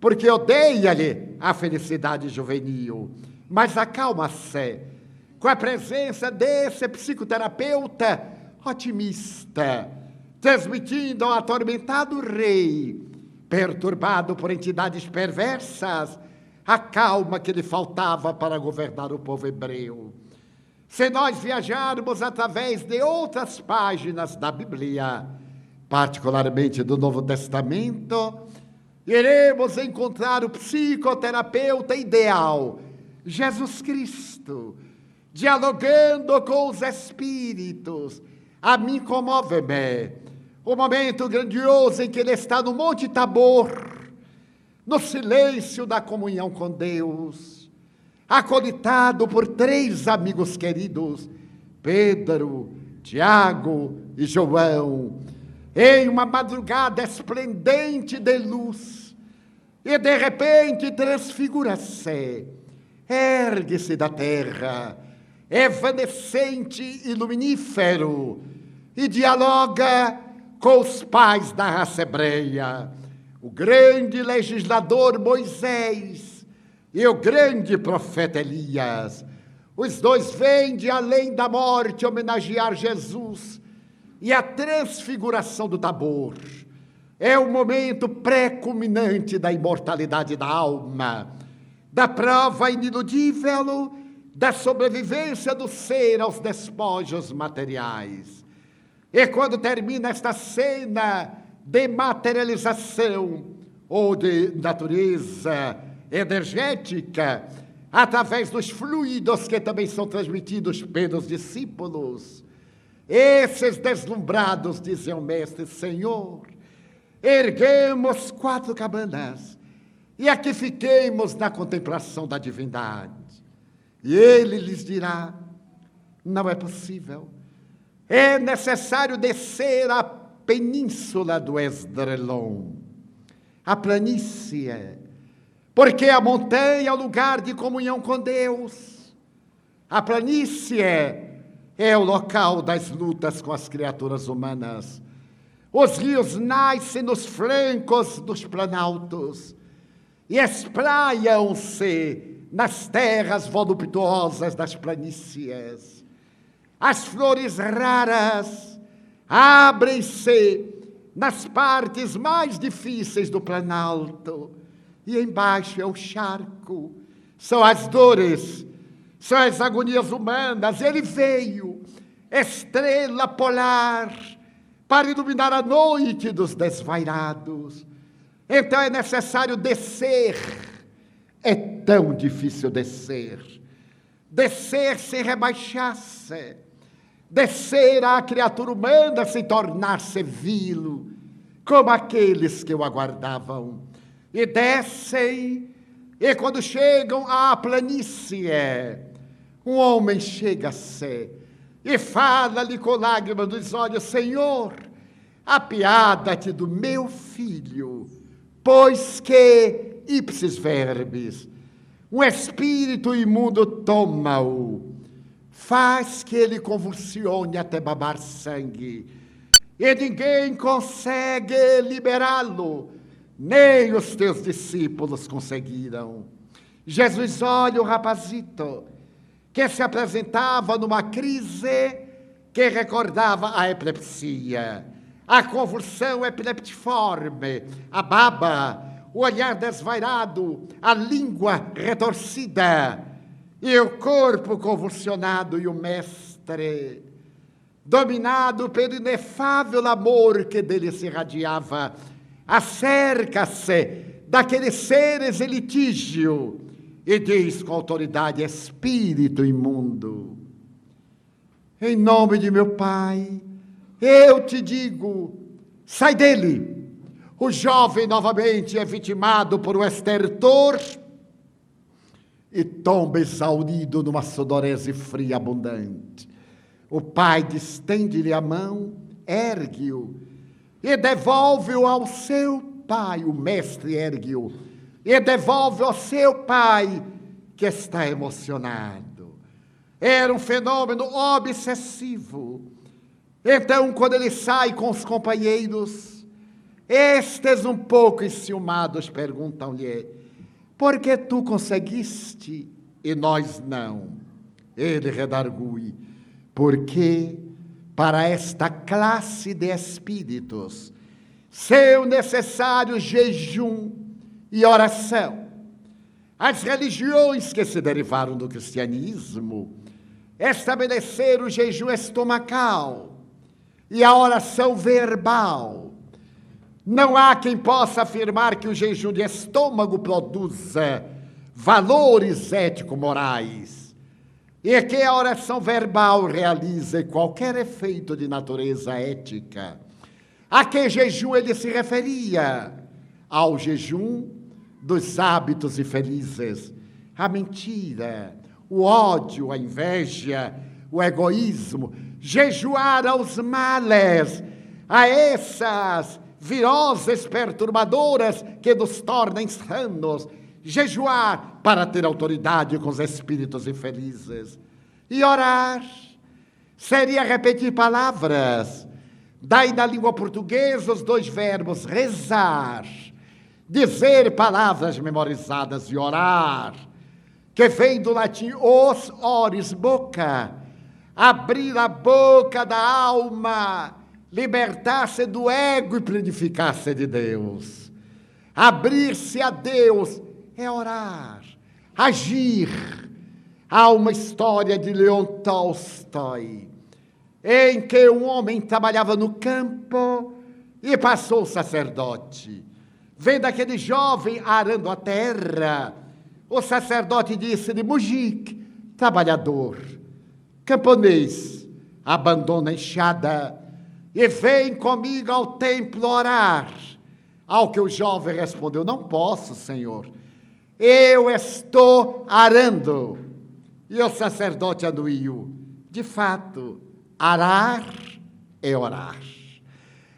porque odeia-lhe a felicidade juvenil. Mas acalma-se com a presença desse psicoterapeuta otimista, transmitindo ao atormentado rei, perturbado por entidades perversas, a calma que lhe faltava para governar o povo hebreu. Se nós viajarmos através de outras páginas da Bíblia, particularmente do Novo Testamento, iremos encontrar o psicoterapeuta ideal, Jesus Cristo, dialogando com os espíritos. A mim comove-me o momento grandioso em que ele está no Monte Tabor, no silêncio da comunhão com Deus, acolitado por 3 amigos queridos, Pedro, Tiago e João, em uma madrugada esplendente de luz, e de repente transfigura-se, ergue-se da terra, evanescente e luminífero, e dialoga com os pais da raça hebreia, o grande legislador Moisés e o grande profeta Elias. Os dois vêm de além da morte homenagear Jesus, e a transfiguração do Tabor é o momento pré-culminante da imortalidade da alma, da prova iniludível da sobrevivência do ser aos despojos materiais. E quando termina esta cena de materialização ou de natureza energética, através dos fluidos que também são transmitidos pelos discípulos, esses deslumbrados dizem ao mestre: Senhor, erguemos 4 cabanas e aqui fiquemos na contemplação da divindade. E ele lhes dirá: não é possível, é necessário descer a península do Esdrelon, a planície, porque a montanha é o lugar de comunhão com Deus. A planície é o local das lutas com as criaturas humanas. Os rios nascem nos flancos dos planaltos e espraiam-se nas terras voluptuosas das planícies. As flores raras abrem-se nas partes mais difíceis do planalto, e embaixo é o charco, são as dores, são as agonias humanas. Ele veio, estrela polar, para iluminar a noite dos desvairados. Então é necessário descer. É tão difícil descer. Descer sem rebaixar-se. Descer à criatura humana sem tornar-se vil, como aqueles que o aguardavam. E descem, e quando chegam à planície, um homem chega-se e fala-lhe com lágrimas nos olhos: Senhor, apiada-te do meu filho, pois que, ipsis verbis, um espírito imundo toma-o, faz que ele convulsione até babar sangue, e ninguém consegue liberá-lo, nem os teus discípulos conseguiram. Jesus olha o rapazito, que se apresentava numa crise que recordava a epilepsia, a convulsão epileptiforme, a baba, o olhar desvairado, a língua retorcida e o corpo convulsionado, e o mestre, dominado pelo inefável amor que dele se irradiava, acerca-se daqueles seres em litígio e diz com autoridade: espírito imundo, em nome de meu Pai, eu te digo, sai dele. O jovem novamente é vitimado por um estertor e tomba exaurido numa sudorese fria abundante. O pai distende-lhe a mão, ergue-o e devolve-o ao seu pai. O mestre ergue-o e devolve ao seu pai, que está emocionado. Era um fenômeno obsessivo. Então, quando ele sai com os companheiros, estes um pouco enciumados perguntam-lhe: por que tu conseguiste e nós não? Ele redargui: porque para esta classe de espíritos são necessários jejum e oração. As religiões que se derivaram do cristianismo estabeleceram o jejum estomacal e a oração verbal. Não há quem possa afirmar que o jejum de estômago produza valores ético-morais e que a oração verbal realize qualquer efeito de natureza ética. A que jejum ele se referia? Ao jejum dos hábitos infelizes, a mentira, o ódio, a inveja, o egoísmo, jejuar aos males, a essas viroses perturbadoras que nos tornam insanos, jejuar para ter autoridade com os espíritos infelizes. E orar seria repetir palavras. Daí na língua portuguesa os dois verbos rezar, dizer palavras memorizadas, e orar, que vem do latim os ores, boca, abrir a boca da alma, libertar-se do ego e plenificar-se de Deus. Abrir-se a Deus é orar, agir. Há uma história de Leon Tolstói, em que um homem trabalhava no campo e passou o sacerdote. Vendo aquele jovem arando a terra, o sacerdote disse-lhe: mujik, trabalhador, camponês, abandona a enxada e vem comigo ao templo orar. Ao que o jovem respondeu: não posso, Senhor, eu estou arando. E o sacerdote anuiu: de fato, arar é orar.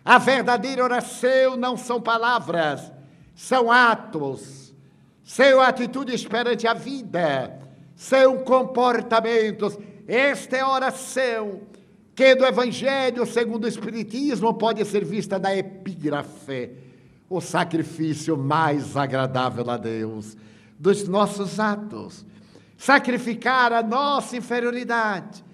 A verdadeira oração não são palavras, são atos, são atitudes perante a vida, são comportamentos. Esta é a oração que do Evangelho segundo o Espiritismo pode ser vista na epígrafe, o sacrifício mais agradável a Deus dos nossos atos. Sacrificar a nossa inferioridade,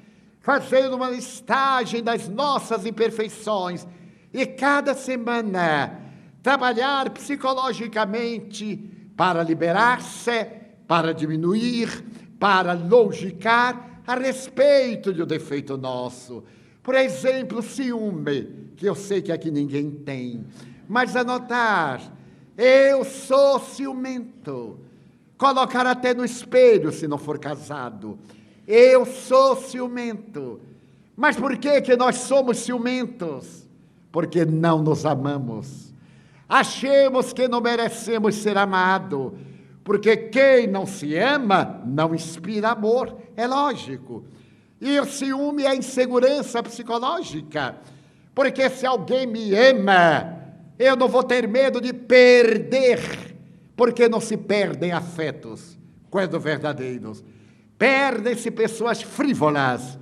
fazendo uma listagem das nossas imperfeições e cada semana trabalhar psicologicamente para liberar-se, para diminuir, para logicar a respeito de um defeito nosso. Por exemplo, ciúme, que eu sei que aqui ninguém tem, mas anotar: eu sou ciumento. Colocar até no espelho, se não for casado: eu sou ciumento. Mas por que nós somos ciumentos? Porque não nos amamos. Achemos que não merecemos ser amados, porque quem não se ama não inspira amor, é lógico. E o ciúme é insegurança psicológica, porque se alguém me ama, eu não vou ter medo de perder, porque não se perdem afetos quando verdadeiros. Perdem-se pessoas frívolas,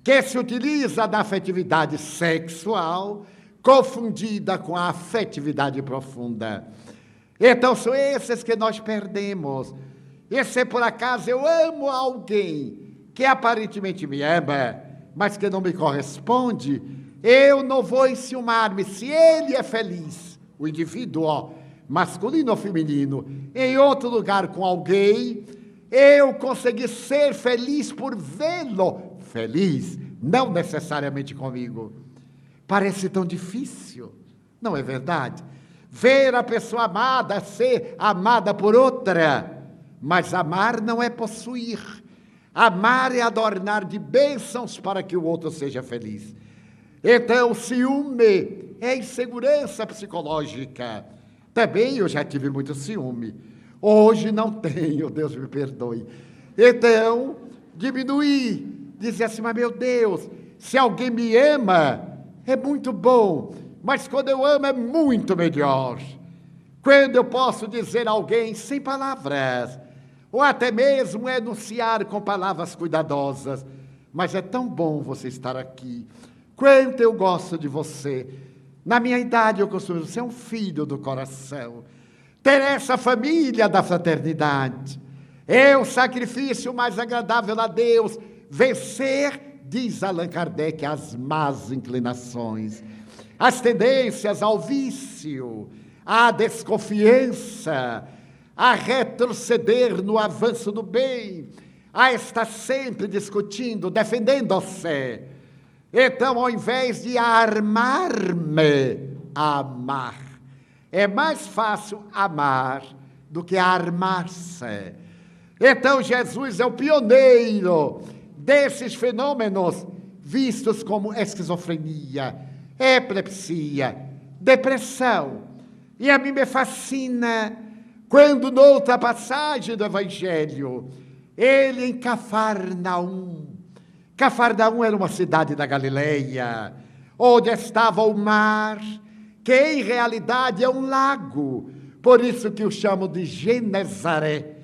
que se utiliza da afetividade sexual confundida com a afetividade profunda. Então são esses que nós perdemos. E se por acaso eu amo alguém que aparentemente me ama, mas que não me corresponde, eu não vou enciumar-me. Se ele é feliz, o indivíduo, masculino ou feminino, em outro lugar com alguém, eu consegui ser feliz por vê-lo feliz, não necessariamente comigo. Parece tão difícil, não é verdade? Ver a pessoa amada ser amada por outra. Mas amar não é possuir. Amar é adornar de bênçãos para que o outro seja feliz. Então, o ciúme é insegurança psicológica. Também eu já tive muito ciúme. Hoje não tenho, Deus me perdoe. Então, diminuir, dizer assim, mas meu Deus, se alguém me ama, é muito bom, mas quando eu amo é muito melhor. Quando eu posso dizer a alguém sem palavras, ou até mesmo enunciar com palavras cuidadosas, mas é tão bom você estar aqui, quanto eu gosto de você. Na minha idade eu costumo dizer, você é um filho do coração. Ter essa família da fraternidade é o sacrifício mais agradável a Deus. Vencer, diz Allan Kardec, as más inclinações, as tendências ao vício, à desconfiança, a retroceder no avanço do bem, a estar sempre discutindo, defendendo-se. Então, ao invés de armar-me a amar, é mais fácil amar do que armar-se. Então, Jesus é o pioneiro desses fenômenos vistos como esquizofrenia, epilepsia, depressão. E a mim me fascina quando, noutra passagem do Evangelho, ele em Cafarnaum era uma cidade da Galileia, onde estava o mar, que em realidade é um lago, por isso que o chamam de Genezaré,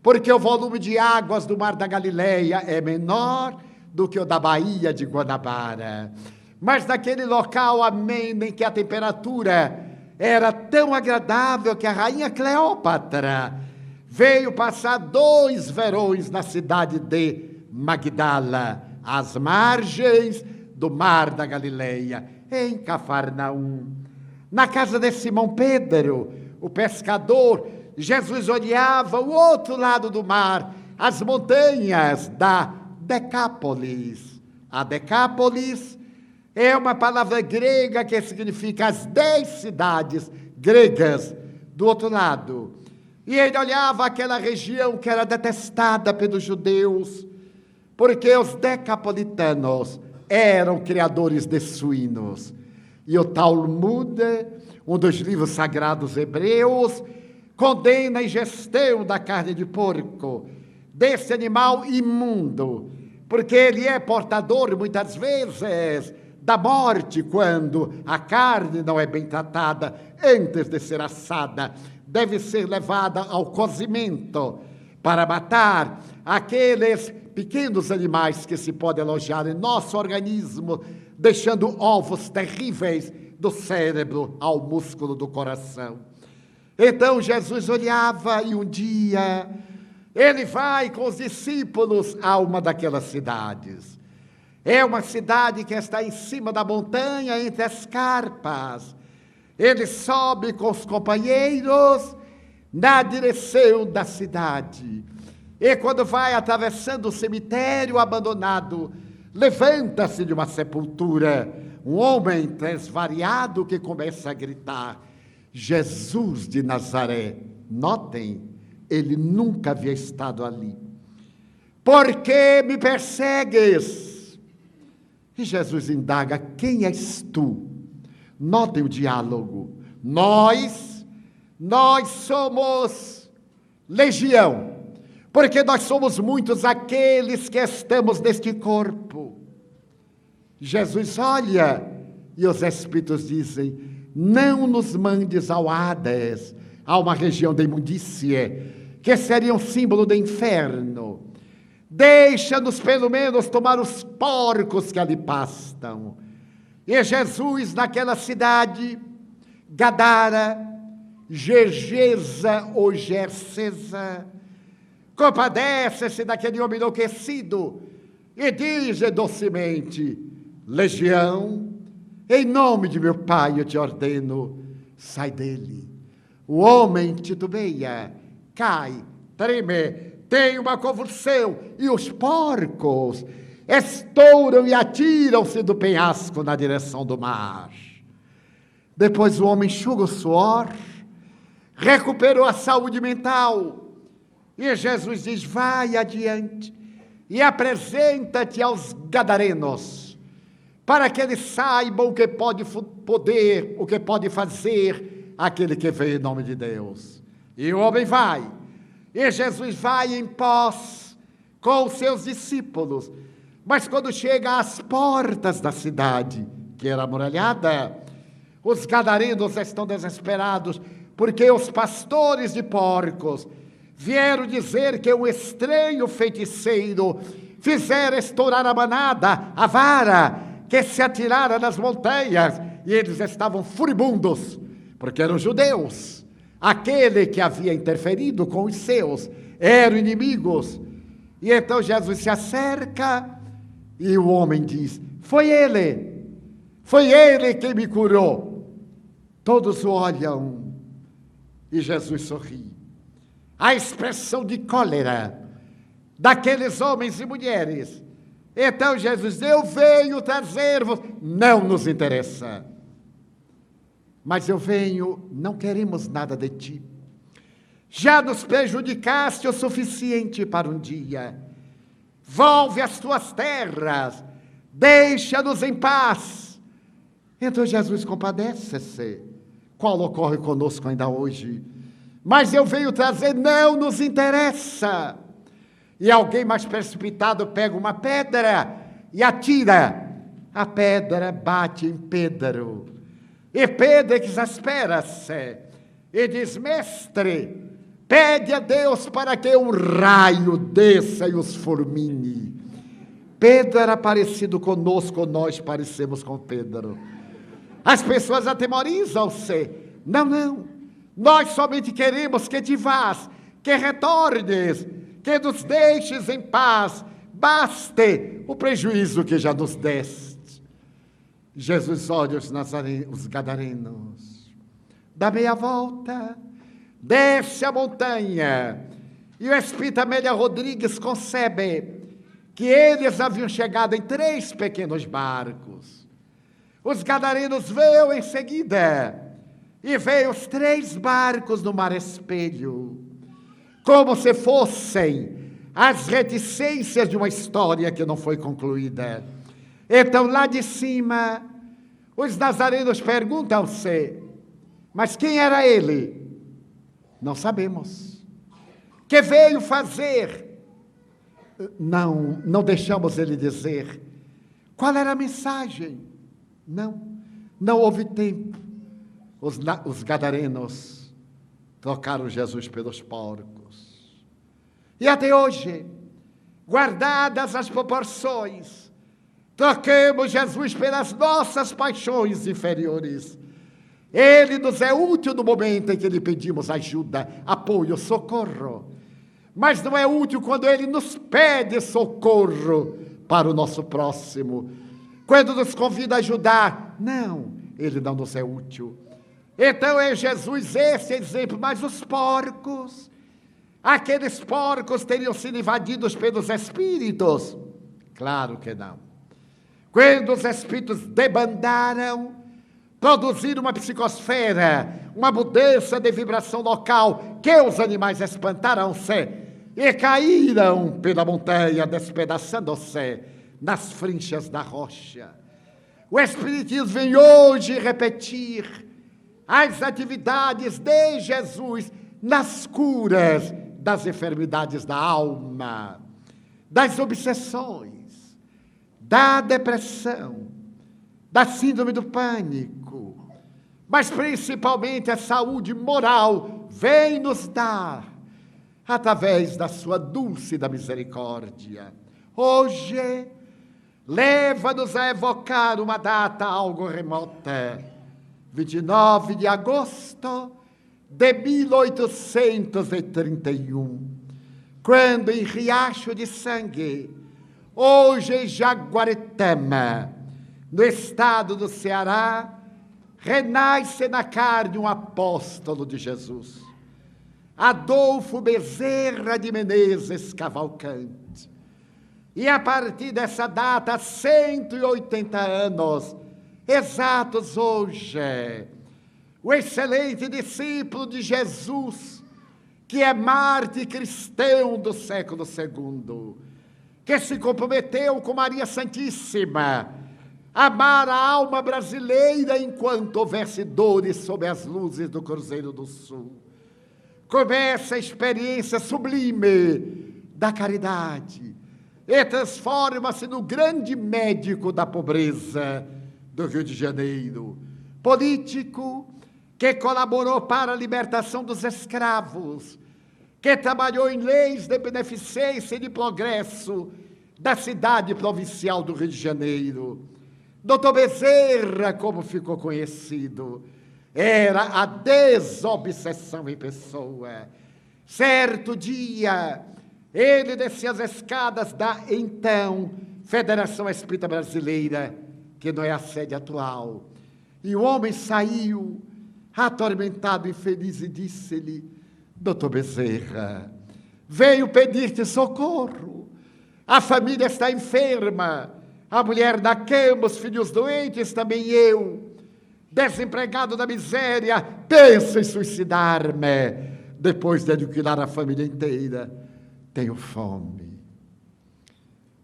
porque o volume de águas do mar da Galileia é menor do que o da Baía de Guanabara. Mas naquele local, amém, em que a temperatura era tão agradável que a rainha Cleópatra veio passar 2 verões na cidade de Magdala, às margens do mar da Galileia, em Cafarnaum. Na casa de Simão Pedro, o pescador, Jesus olhava o outro lado do mar, as montanhas da Decápolis. A Decápolis é uma palavra grega que significa as 10 cidades gregas do outro lado. E ele olhava aquela região que era detestada pelos judeus, porque os decapolitanos eram criadores de suínos. E o Talmud, um dos livros sagrados hebreus, condena a ingestão da carne de porco, desse animal imundo, porque ele é portador, muitas vezes, da morte, quando a carne não é bem tratada antes de ser assada. Deve ser levada ao cozimento para matar aqueles pequenos animais que se podem alojar em nosso organismo, deixando ovos terríveis do cérebro ao músculo do coração. Então Jesus olhava e um dia ele vai com os discípulos a uma daquelas cidades. É uma cidade que está em cima da montanha, entre as carpas. Ele sobe com os companheiros na direção da cidade. E quando vai atravessando o cemitério abandonado, levanta-se de uma sepultura um homem transvariado que começa a gritar: Jesus de Nazaré. Notem, ele nunca havia estado ali. Por que me persegues? E Jesus indaga: quem és tu? Notem o diálogo. Nós somos legião. porque nós somos muitos aqueles que estamos neste corpo. Jesus olha e os Espíritos dizem: não nos mandes ao Hades, a uma região de imundícia, que seria um símbolo do inferno. Deixa-nos pelo menos tomar os porcos que ali pastam. E Jesus, naquela cidade, Gadara, Gergesa ou Gersesa, compadece-se daquele homem enlouquecido e diz docemente: legião, em nome de meu Pai eu te ordeno, sai dele. O homem titubeia, cai, treme, tem uma convulsão, e os porcos estouram e atiram-se do penhasco na direção do mar. Depois o homem enxuga o suor, recuperou a saúde mental, e Jesus diz: vai adiante e apresenta-te aos gadarenos, para que eles saibam o que pode fazer aquele que veio em nome de Deus. E o homem vai, e Jesus vai em pós com os seus discípulos. Mas quando chega às portas da cidade, que era amuralhada, os gadarenos estão desesperados, porque os pastores de porcos vieram dizer que um estranho feiticeiro fizera estourar a manada, a vara, que se atirara nas montanhas, e eles estavam furibundos, porque eram judeus. Aquele que havia interferido com os seus eram inimigos. E então Jesus se acerca e o homem diz: foi ele que me curou. Todos o olham e Jesus sorri. A expressão de cólera daqueles homens e mulheres. Então Jesus diz: eu venho trazer-vos, não nos interessa. Mas eu venho, não queremos nada de ti. Já nos prejudicaste o suficiente para um dia. Volve às tuas terras, deixa-nos em paz. Então Jesus compadece-se, qual ocorre conosco ainda hoje. Mas eu venho trazer, não nos interessa. E alguém mais precipitado pega uma pedra e atira. A pedra bate em Pedro. E Pedro exaspera-se e diz: mestre, pede a Deus para que um raio desça e os fulmine. Pedro era parecido conosco, nós parecemos com Pedro. As pessoas atemorizam-se. Não, nós somente queremos que te vás, que retornes, que nos deixes em paz, baste o prejuízo que já nos deste. Jesus olha os gadarenos, dá meia volta, desce a montanha, e o espírito Amélia Rodrigues concebe que eles haviam chegado em 3 pequenos barcos. Os gadarenos veio em seguida, e veio os 3 barcos no mar espelho, como se fossem as reticências de uma história que não foi concluída. Então, lá de cima, os nazarenos perguntam-se: mas quem era ele? Não sabemos. Que veio fazer? Não deixamos ele dizer. Qual era a mensagem? Não houve tempo. Os gadarenos trocaram Jesus pelos porcos. E até hoje, guardadas as proporções, troquemos Jesus pelas nossas paixões inferiores. Ele nos é útil no momento em que lhe pedimos ajuda, apoio, socorro. Mas não é útil quando ele nos pede socorro para o nosso próximo. Quando nos convida a ajudar, não, ele não nos é útil. Então é Jesus esse exemplo. Mas os porcos, aqueles porcos teriam sido invadidos pelos espíritos? Claro que não. Quando os espíritos debandaram, produziram uma psicosfera, uma mudança de vibração local, que os animais espantaram-se e caíram pela montanha, despedaçando-se nas frinchas da rocha. O Espiritismo vem hoje repetir as atividades de Jesus nas curas das enfermidades da alma, das obsessões, da depressão, da síndrome do pânico, mas principalmente a saúde moral vem nos dar através da sua dúlcida misericórdia. Hoje, leva-nos a evocar uma data algo remota, 29 de agosto de 1831, quando em Riacho de Sangue, hoje em Jaguaretama, no estado do Ceará, renasce na carne um apóstolo de Jesus, Adolfo Bezerra de Menezes Cavalcante. E a partir dessa data, 180 anos, exatos hoje, o excelente discípulo de Jesus, que é mártir cristão do século II, que se comprometeu com Maria Santíssima, amar a alma brasileira enquanto houvesse dores sob as luzes do Cruzeiro do Sul. Começa a experiência sublime da caridade e transforma-se no grande médico da pobreza do Rio de Janeiro, político que colaborou para a libertação dos escravos, que trabalhou em leis de beneficência e de progresso da cidade provincial do Rio de Janeiro. Doutor Bezerra, como ficou conhecido, era a desobsessão em pessoa. Certo dia, ele descia as escadas da, então, Federação Espírita Brasileira, que não é a sede atual. E o homem saiu, atormentado, infeliz, e disse-lhe: doutor Bezerra, veio pedir-te socorro. A família está enferma, a mulher na cama, os filhos doentes, também eu. Desempregado da miséria, penso em suicidar-me. Depois de aniquilar a família inteira, tenho fome.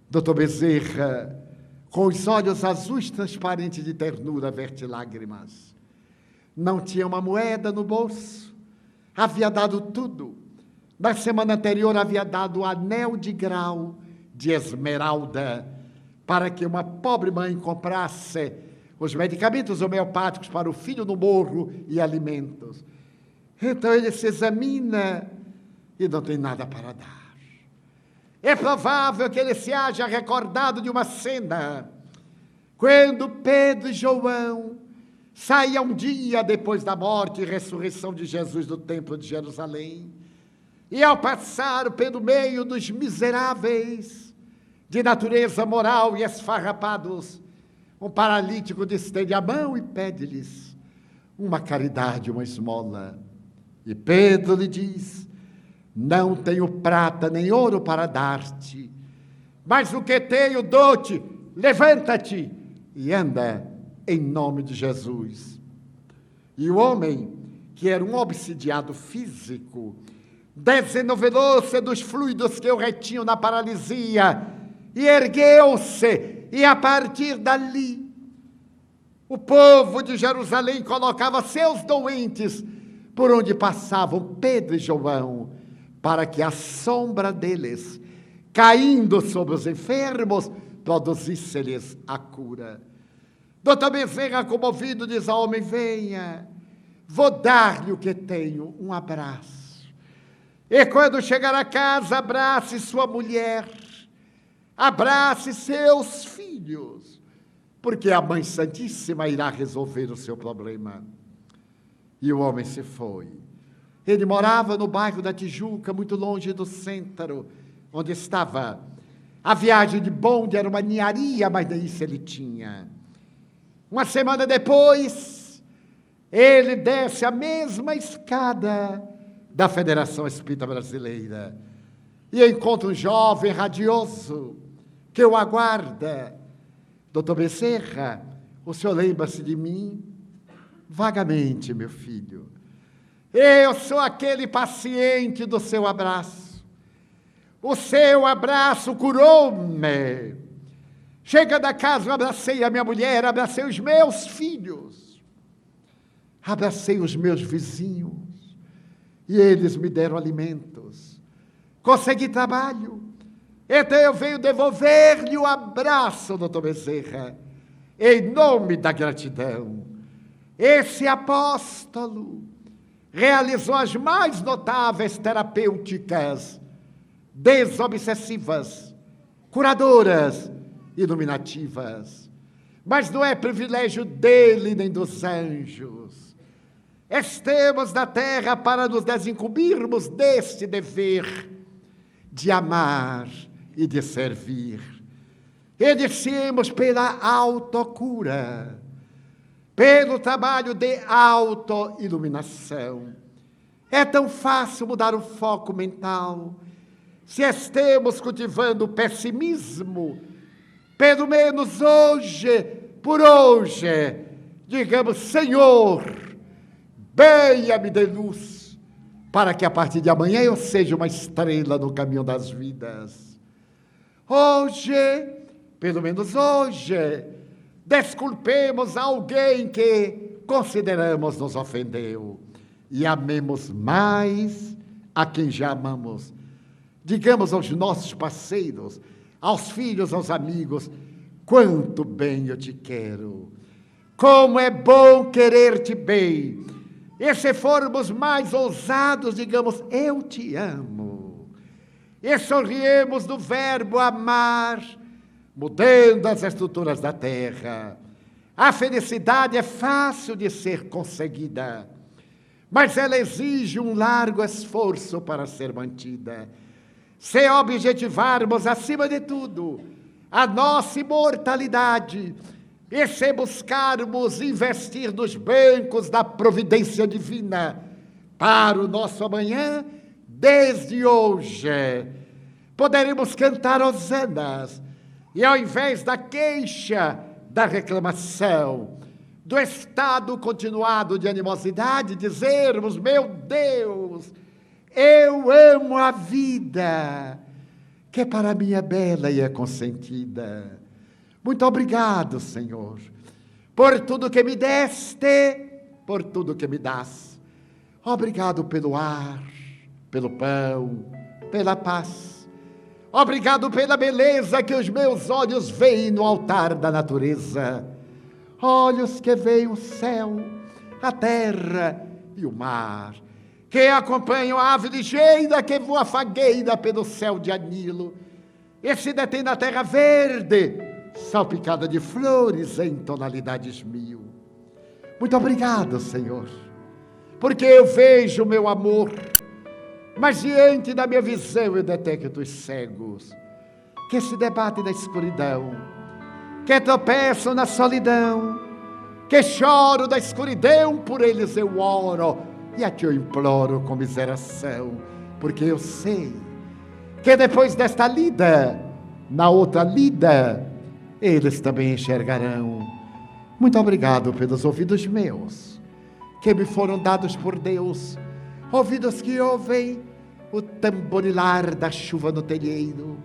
Doutor Bezerra, com os olhos azuis transparentes de ternura, verte lágrimas. Não tinha uma moeda no bolso, havia dado tudo. Na semana anterior havia dado o anel de grau de esmeralda para que uma pobre mãe comprasse os medicamentos homeopáticos para o filho no morro e alimentos. Então ele se examina e não tem nada para dar. É provável que ele se haja recordado de uma cena, quando Pedro e João saíam um dia depois da morte e ressurreição de Jesus do templo de Jerusalém, e ao passar pelo meio dos miseráveis, de natureza moral e esfarrapados, um paralítico estende a mão e pede-lhes uma caridade, uma esmola. E Pedro lhe diz: não tenho prata nem ouro para dar-te, mas o que tenho dou-te, levanta-te e anda em nome de Jesus. E o homem, que era um obsidiado físico, desennovelou-se dos fluidos que o retinham na paralisia e ergueu-se, e a partir dali o povo de Jerusalém colocava seus doentes por onde passavam Pedro e João, para que a sombra deles, caindo sobre os enfermos, produzisse-lhes a cura. Doutor Bezerra, comovido, diz ao homem: venha, vou dar-lhe o que tenho, um abraço. E quando chegar a casa, abrace sua mulher, abrace seus filhos, porque a Mãe Santíssima irá resolver o seu problema. E o homem se foi. Ele morava no bairro da Tijuca, muito longe do centro, onde estava. A viagem de bonde era uma ninharia, mas nem isso ele tinha. Uma semana depois, ele desce a mesma escada da Federação Espírita Brasileira e encontra um jovem radioso que o aguarda. Doutor Bezerra, o senhor lembra-se de mim? Vagamente, meu filho. Eu sou aquele paciente do seu abraço. O seu abraço curou-me. Chega da casa, eu abracei a minha mulher, abracei os meus filhos, abracei os meus vizinhos, e eles me deram alimentos. consegui trabalho. Então eu venho devolver-lhe o abraço, doutor Bezerra, em nome da gratidão. Esse apóstolo realizou as mais notáveis terapêuticas, desobsessivas, curadoras, iluminativas. Mas não é privilégio dele nem dos anjos. Estamos na terra para nos desincumbirmos deste dever de amar e de servir. Iniciemos pela autocura, pelo trabalho de autoiluminação. É tão fácil mudar o foco mental. Se estamos cultivando o pessimismo, pelo menos hoje, por hoje, digamos: Senhor, venha me dê luz, para que a partir de amanhã eu seja uma estrela no caminho das vidas. Hoje, pelo menos hoje, desculpemos alguém que consideramos nos ofendeu e amemos mais a quem já amamos. Digamos aos nossos parceiros, aos filhos, aos amigos: quanto bem eu te quero, como é bom querer-te bem. E se formos mais ousados, digamos: eu te amo. E sorriemos do verbo amar, mudando as estruturas da terra. A felicidade é fácil de ser conseguida, mas ela exige um largo esforço para ser mantida. Se objetivarmos, acima de tudo, a nossa imortalidade, e se buscarmos investir nos bancos da providência divina para o nosso amanhã, desde hoje, poderemos cantar hosanas, e ao invés da queixa, da reclamação, do estado continuado de animosidade, dizermos: meu Deus, eu amo a vida, que para mim é bela e é consentida. Muito obrigado, Senhor, por tudo que me deste, por tudo que me dás. Obrigado pelo ar, pelo pão, pela paz. Obrigado pela beleza que os meus olhos veem no altar da natureza. Olhos que veem o céu, a terra e o mar, que acompanham a ave ligeira que voa fagueira pelo céu de anilo e se detém na terra verde, salpicada de flores em tonalidades mil. Muito obrigado, Senhor, porque eu vejo o meu amor, mas diante da minha visão eu detecto os cegos, que se debatem na escuridão, que tropeçam na solidão, que choram da escuridão, por eles eu oro, e a ti eu imploro com miseração, porque eu sei que depois desta lida, na outra lida, eles também enxergarão. Muito obrigado pelos ouvidos meus, que me foram dados por Deus, ouvidos que ouvem o tamborilar da chuva no telheiro,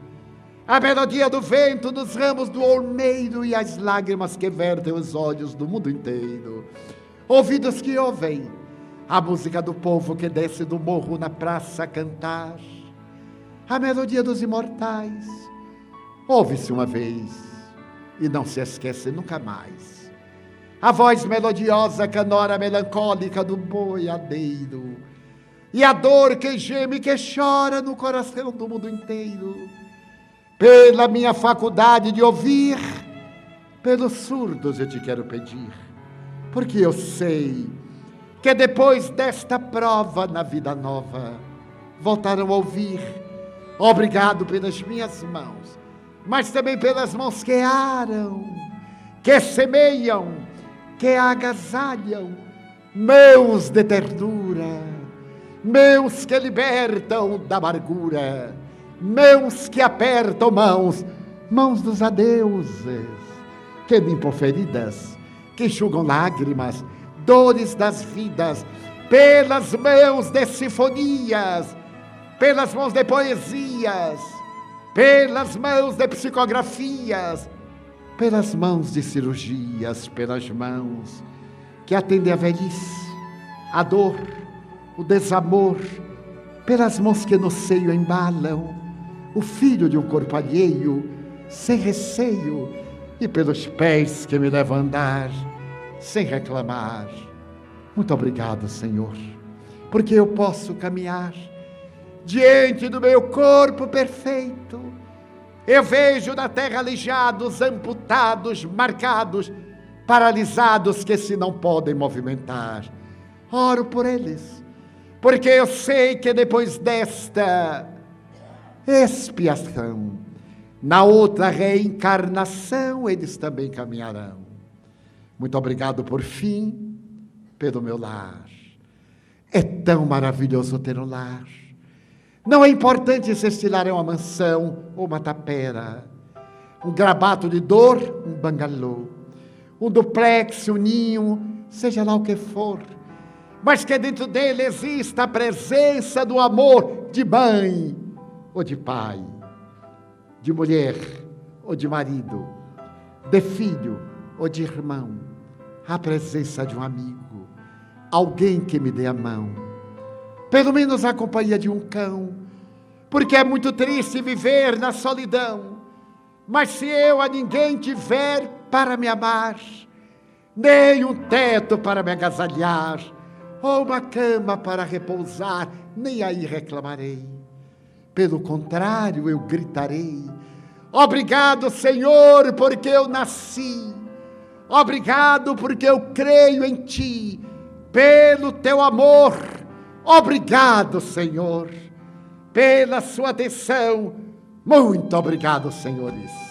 a melodia do vento nos ramos do olmeiro e as lágrimas que vertem os olhos do mundo inteiro. Ouvidos que ouvem a música do povo que desce do morro na praça a cantar, a melodia dos imortais. Ouve-se uma vez e não se esquece nunca mais. A voz melodiosa canora melancólica do boiadeiro, e a dor que geme e que chora no coração do mundo inteiro. Pela minha faculdade de ouvir, pelos surdos eu te quero pedir, porque eu sei que depois desta prova na vida nova, voltarão a ouvir. Obrigado pelas minhas mãos, mas também pelas mãos que aram, que semeiam, que agasalham, mãos de ternura, mãos que libertam da amargura, mãos que apertam mãos dos adeuses, que limpam feridas, que enxugam lágrimas, dores das vidas, pelas mãos de sinfonias, pelas mãos de poesias, pelas mãos de psicografias, pelas mãos de cirurgias, pelas mãos que atendem a velhice, a dor, o desamor, pelas mãos que no seio embalam o filho de um corpo alheio, sem receio, e pelos pés que me levam a andar, sem reclamar. Muito obrigado, Senhor, porque eu posso caminhar diante do meu corpo perfeito. Eu vejo na terra aleijados, amputados, marcados, paralisados que se não podem movimentar. Oro por eles, porque eu sei que depois desta expiação, na outra reencarnação, eles também caminharão. Muito obrigado por fim, pelo meu lar. É tão maravilhoso ter um lar. Não é importante se este lar é uma mansão ou uma tapera, um grabato de dor, um bangalô, um duplex, um ninho, seja lá o que for, mas que dentro dele exista a presença do amor de mãe ou de pai, de mulher ou de marido, de filho ou de irmão, a presença de um amigo, alguém que me dê a mão, pelo menos a companhia de um cão, porque é muito triste viver na solidão, mas se eu a ninguém tiver para me amar, nem um teto para me agasalhar, ou uma cama para repousar, nem aí reclamarei. Pelo contrário, eu gritarei: obrigado, Senhor, porque eu nasci. Obrigado porque eu creio em Ti, pelo Teu amor. Obrigado, Senhor, pela sua atenção. Muito obrigado, senhores.